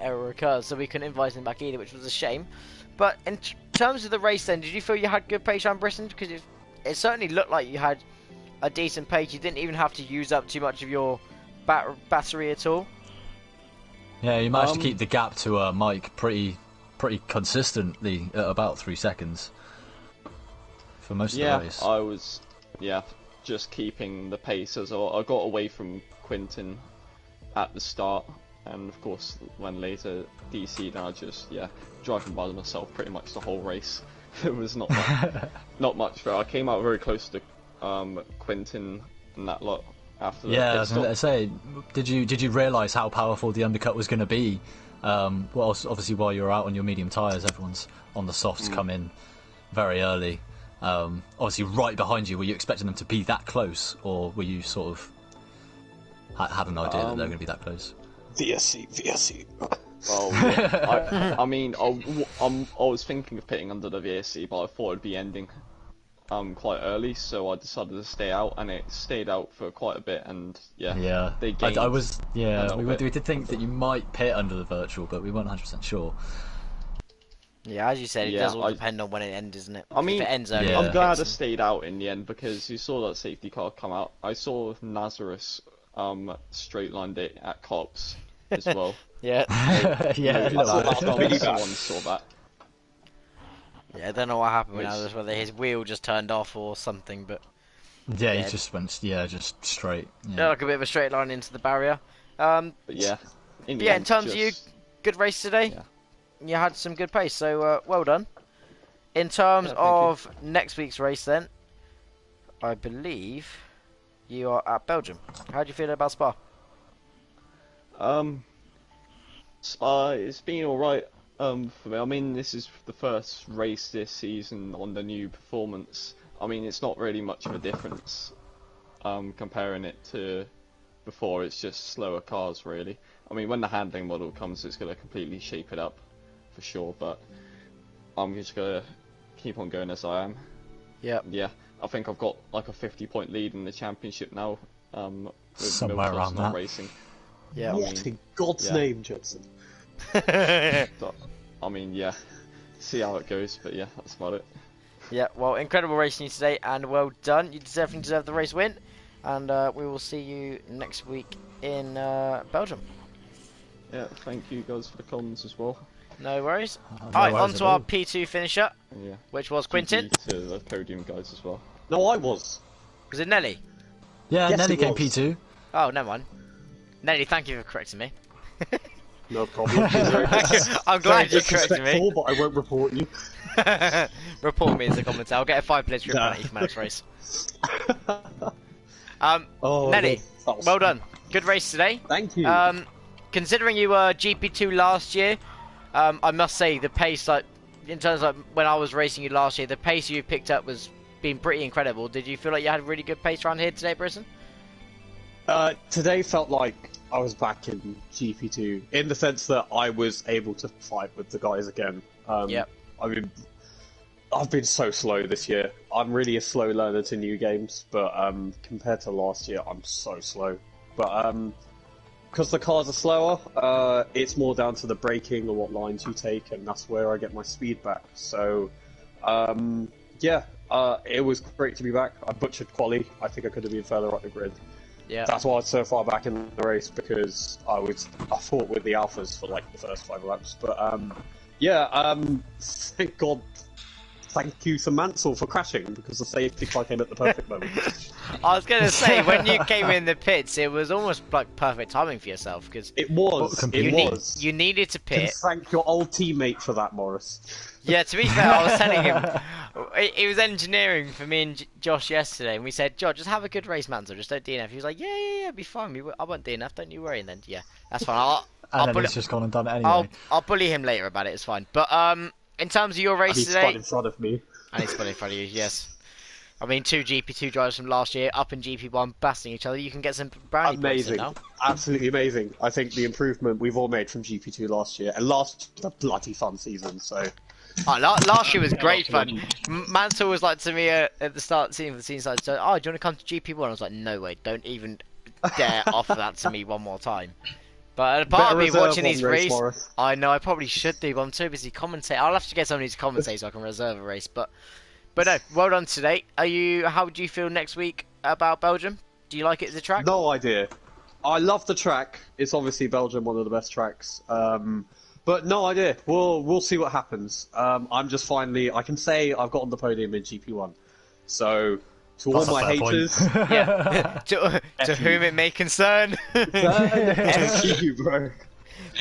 so we couldn't invite him back either, which was a shame. But in terms of the race then, did you feel you had good pace around Britain? Because it certainly looked like you had a decent pace. You didn't even have to use up too much of your battery at all.
Yeah, you managed to keep the gap to Mike pretty consistently at about 3 seconds for most of the race.
I was just keeping the pace as I got away from Quinton at the start, and of course when later DC'd, I just driving by myself pretty much the whole race. It was not much. I came out very close to Quinton and that lot. After
I was going to say, did you realise how powerful the undercut was going to be? Well, obviously while you were out on your medium tyres, everyone's on the softs come in very early. Obviously right behind you, were you expecting them to be that close, or were you sort of had an idea that they were going to be that close?
VSC.
Oh, yeah. I was thinking of pitting under the VSC, but I thought it'd be ending quite early, so I decided to stay out, and it stayed out for quite a bit, and they gained.
We did think that you might pit under the virtual, but we weren't 100% sure.
Yeah, as you said, it does all depend on when it ends, isn't it?
I mean,
if it ends early,
I'm glad I stayed out in the end, because you saw that safety car come out. I saw Nazareth straight lined it at Cops as well.
Yeah.
Someone saw that.
Yeah, I don't know what happened with Nazareth, whether his wheel just turned off or something, but...
Yeah, he just went, just straight.
Yeah, like a bit of a straight line into the barrier.
In
terms of you, good race today.
Yeah.
You had some good pace, so well done. In terms of next week's race then, I believe you are at Belgium. How do you feel about Spa?
Spa, it's been alright for me. I mean, this is the first race this season on the new performance. I mean, it's not really much of a difference comparing it to before. It's just slower cars, really. I mean, when the handling model comes, it's going to completely shape it up for sure, but I'm just going to keep on going as I am. Yeah, I think I've got like a 50-point lead in the championship now. With
somewhere around that.
Racing.
Yeah.
What in God's name, Judson?
I mean, see how it goes, but that's about it.
Yeah, well, incredible racing today, and well done. You deserve the race win, and we will see you next week in Belgium.
Yeah, thank you guys for the comments as well.
No worries. Alright, on to our P2 finisher,
Yeah.
which was Quintin.
GP to the podium guys as well.
No, I was.
Was it Nelly?
Yeah,
Yes,
Nelly
it
came
was.
P2.
Oh, never mind. Nelly, thank you for correcting me.
no problem.
I'm glad
Very
you corrected me.
disrespectful, but I won't report you.
Report me as a commentator. I'll get a 5 pledge penalty for my next race.
Oh,
Nelly,
that was-
well done. Good race today.
Thank you.
Considering you were GP2 last year, I must say the pace, like in terms of when I was racing you last year, the pace you picked up was been pretty incredible. Did you feel like you had a really good pace around here today, Brisson?
Today felt like I was back in GP2 in the sense that I was able to fight with the guys again.
Yep.
I mean, I've been so slow this year. I'm really a slow learner to new games, but compared to last year, I'm so slow. But because the cars are slower, it's more down to the braking and what lines you take, and that's where I get my speed back. So, yeah, it was great to be back. I butchered quali. I think I could have been further up the grid.
Yeah.
That's why I was so far back in the race, because I fought with the alphas for like the first 5 laps. But yeah, thank God. Thank you to Mansell for crashing, because the safety car came at the perfect moment.
I was going to say, when you came in the pits, it was almost like perfect timing for yourself, because
It was. It was.
you needed to
Can
pit.
thank your old teammate for that, Morris.
Yeah, to be fair, I was telling him, he was engineering for me and Josh yesterday, and we said, Josh, just have a good race, Mansell, just don't DNF. He was like, yeah, be fine, I won't DNF, don't you worry, and then, yeah, that's fine.
And then he's just gone and done it anyway.
I'll bully him later about it, it's fine. But, in terms of your race
He's
today...
spun in front of me.
And he's spun in front of you, yes. I mean, 2 GP2 drivers from last year up in GP1 blasting each other. You can get some brownie points in
Amazing.
now.
Absolutely amazing. I think the improvement we've all made from GP2 last year, and last was a bloody fun season, so...
Oh, last year was great fun. Mansell was like to me at the start, seeing the scene side, so, oh, do you want to come to GP1? I was like, no way, don't even dare offer that to me one more time. But part of me watching these races, I know I probably should do, but I'm too busy commentating. I'll have to get somebody to commentate so I can reserve a race. But no, well done today. How do you feel next week about Belgium? Do you like it as a track?
No idea. I love the track. It's obviously Belgium, one of the best tracks. But no idea. We'll see what happens. I'm just finally. I can say I've got on the podium in GP1. So to all my haters,
yeah. to whom it may concern.
F you, bro.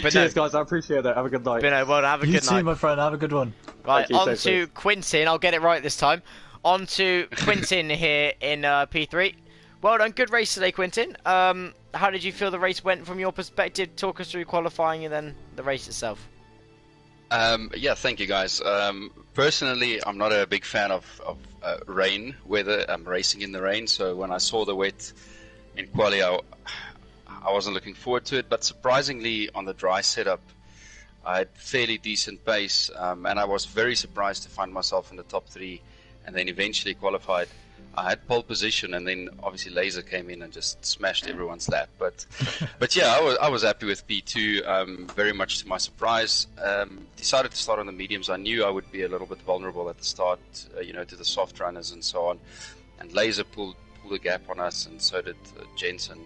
But
Cheers, guys. I appreciate it. Have a good night.
But no, well, have a
You
good
too,
night.
my friend. Have a good one.
Right,
you,
on
safely.
to Quintin. I'll get it right this time. On to Quintin here in P3. Well done. Good race today, Quintin. How did you feel the race went from your perspective? Talk us through qualifying and then the race itself.
Yeah, thank you guys. Personally, I'm not a big fan of rain weather. I'm racing in the rain, so when I saw the wet in quali, I wasn't looking forward to it. But surprisingly, on the dry setup, I had fairly decent pace, and I was very surprised to find myself in the top 3, and then eventually qualified. I had pole position, and then obviously Laser came in and just smashed everyone's lap. But yeah, I was happy with P2. Very much to my surprise, decided to start on the mediums. I knew I would be a little bit vulnerable at the start, to the soft runners and so on. And Laser pulled a gap on us, and so did Jensen.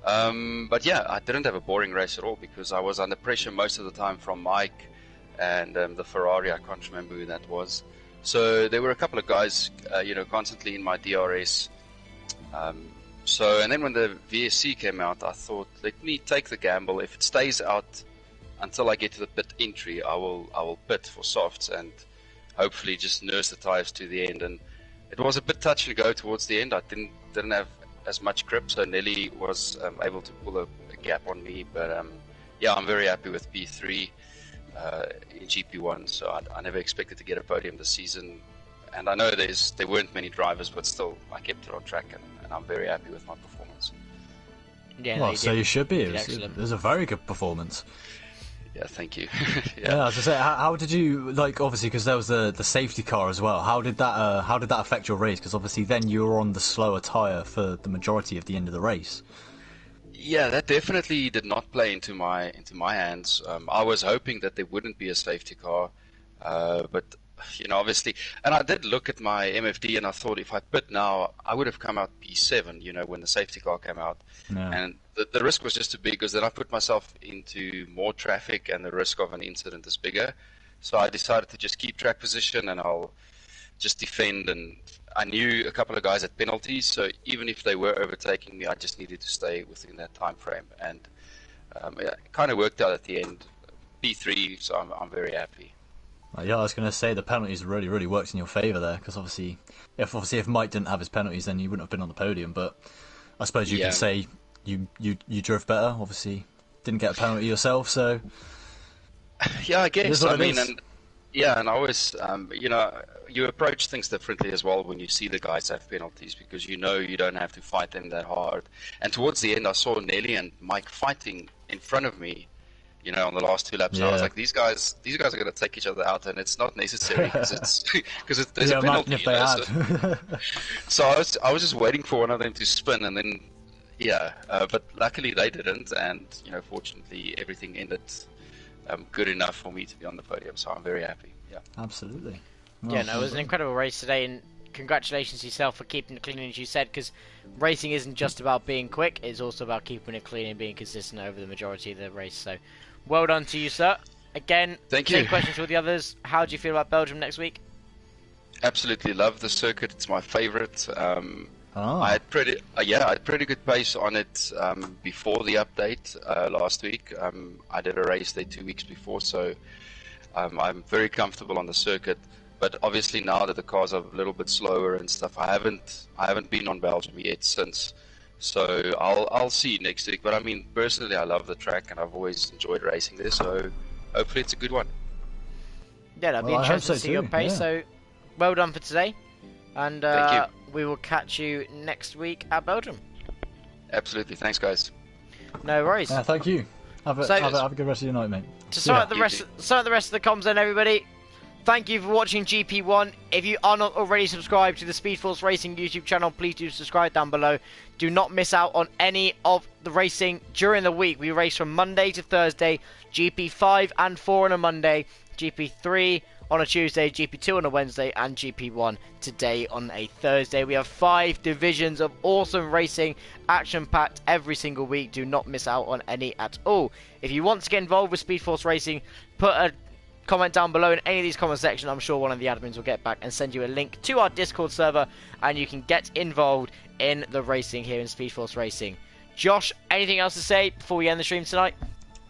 But yeah, I didn't have a boring race at all because I was under pressure most of the time from Mike and the Ferrari. I can't remember who that was. So there were a couple of guys, constantly in my DRS. And then when the VSC came out, I thought, let me take the gamble. If it stays out until I get to the pit entry, I will pit for softs and hopefully just nurse the tires to the end. And it was a bit touch and go towards the end. I didn't have as much grip, so Nelly was able to pull a gap on me. But yeah, I'm very happy with P3. In GP1, so I never expected to get a podium this season, and I know there weren't many drivers, but still I kept it on track, and I'm very happy with my performance.
Yeah,
Well, so you should be.
Excellent.
It was a very good performance.
Yeah, thank you.
Yeah, I was gonna say, how did you obviously because there was the safety car as well. How did that affect your race? Because obviously then you were on the slower tyre for the majority of the end of the race.
Yeah, that definitely did not play into my hands. I was hoping that there wouldn't be a safety car, but obviously, and I did look at my MFD and I thought if I pit now, I would have come out P7. When the safety car came out,
Yeah.
and the risk was just too big because then I put myself into more traffic and the risk of an incident is bigger. So I decided to just keep track position and I'll just defend. And I knew a couple of guys had penalties, so even if they were overtaking me, I just needed to stay within that time frame. And It kind of worked out at the end. P3, so I'm very happy.
Yeah, I was going to say the penalties really, really worked in your favour there, because obviously if Mike didn't have his penalties, then you wouldn't have been on the podium. But I suppose you can say you drove better. Obviously, didn't get a penalty yourself, so
yeah, I guess. I mean,
is.
and I always, you approach things differently as well when you see the guys have penalties, because you don't have to fight them that hard. And towards the end, I saw Nelly and Mike fighting in front of me, on the last 2 laps. And I was like, these guys are going to take each other out, and it's not necessary because there's a penalty.
If they had.
So I was just waiting for one of them to spin, and then but luckily they didn't, and fortunately everything ended good enough for me to be on the podium. So I'm very happy. Yeah,
absolutely.
Yeah, no, it was an incredible race today, and congratulations to yourself for keeping it clean, as you said, because racing isn't just about being quick, it's also about keeping it clean and being consistent over the majority of the race. So, well done to you, sir. Again,
thank you.
Same questions for the others. How do you feel about Belgium next week?
Absolutely love the circuit. It's my favourite. I had pretty good pace on it before the update last week. I did a race there 2 weeks before, so I'm very comfortable on the circuit. But obviously now that the cars are a little bit slower and stuff, I haven't been on Belgium yet since. So I'll see next week. But I mean, personally, I love the track and I've always enjoyed racing there. So hopefully it's a good one.
Yeah, that'll be interesting to see your pace. Yeah. So well done for today, and we will catch you next week at Belgium.
Absolutely, thanks guys.
No worries.
Yeah, thank you. Have a good rest of your night, mate.
To start at the rest of the comms, then, everybody. Thank you for watching GP1. If you are not already subscribed to the Speedforce Racing YouTube channel, please do subscribe down below. Do not miss out on any of the racing during the week. We race from Monday to Thursday, GP5 and 4 on a Monday, GP3 on a Tuesday, GP2 on a Wednesday, and GP1 today on a Thursday. We have 5 divisions of awesome racing, action-packed every single week. Do not miss out on any at all. If you want to get involved with Speedforce Racing, put a comment down below in any of these comment sections. I'm sure one of the admins will get back and send you a link to our Discord server, and you can get involved in the racing here in Speedforce Racing. Josh, anything else to say before we end the stream tonight?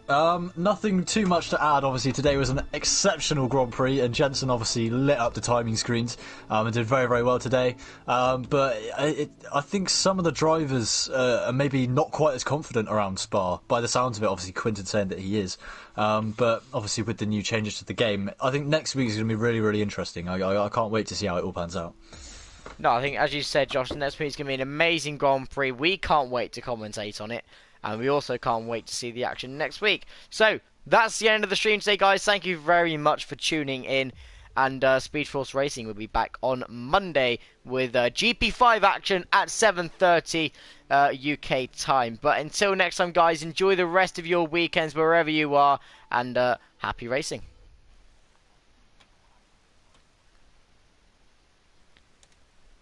Nothing too much to add. Obviously, today was an exceptional Grand Prix, and Jensen obviously lit up the timing screens and did very, very well today. But I think some of the drivers are maybe not quite as confident around Spa, by the sounds of it. Obviously, Quinton saying that he is. But obviously, with the new changes to the game, I think next week is going to be really, really interesting. I can't wait to see how it all pans out.
No, I think, as you said, Josh, next week is going to be an amazing Grand Prix. We can't wait to commentate on it. And we also can't wait to see the action next week. So, that's the end of the stream today, guys. Thank you very much for tuning in. And Speedforce Racing will be back on Monday with GP5 action at 7:30 UK time. But until next time, guys, enjoy the rest of your weekends wherever you are. And happy racing.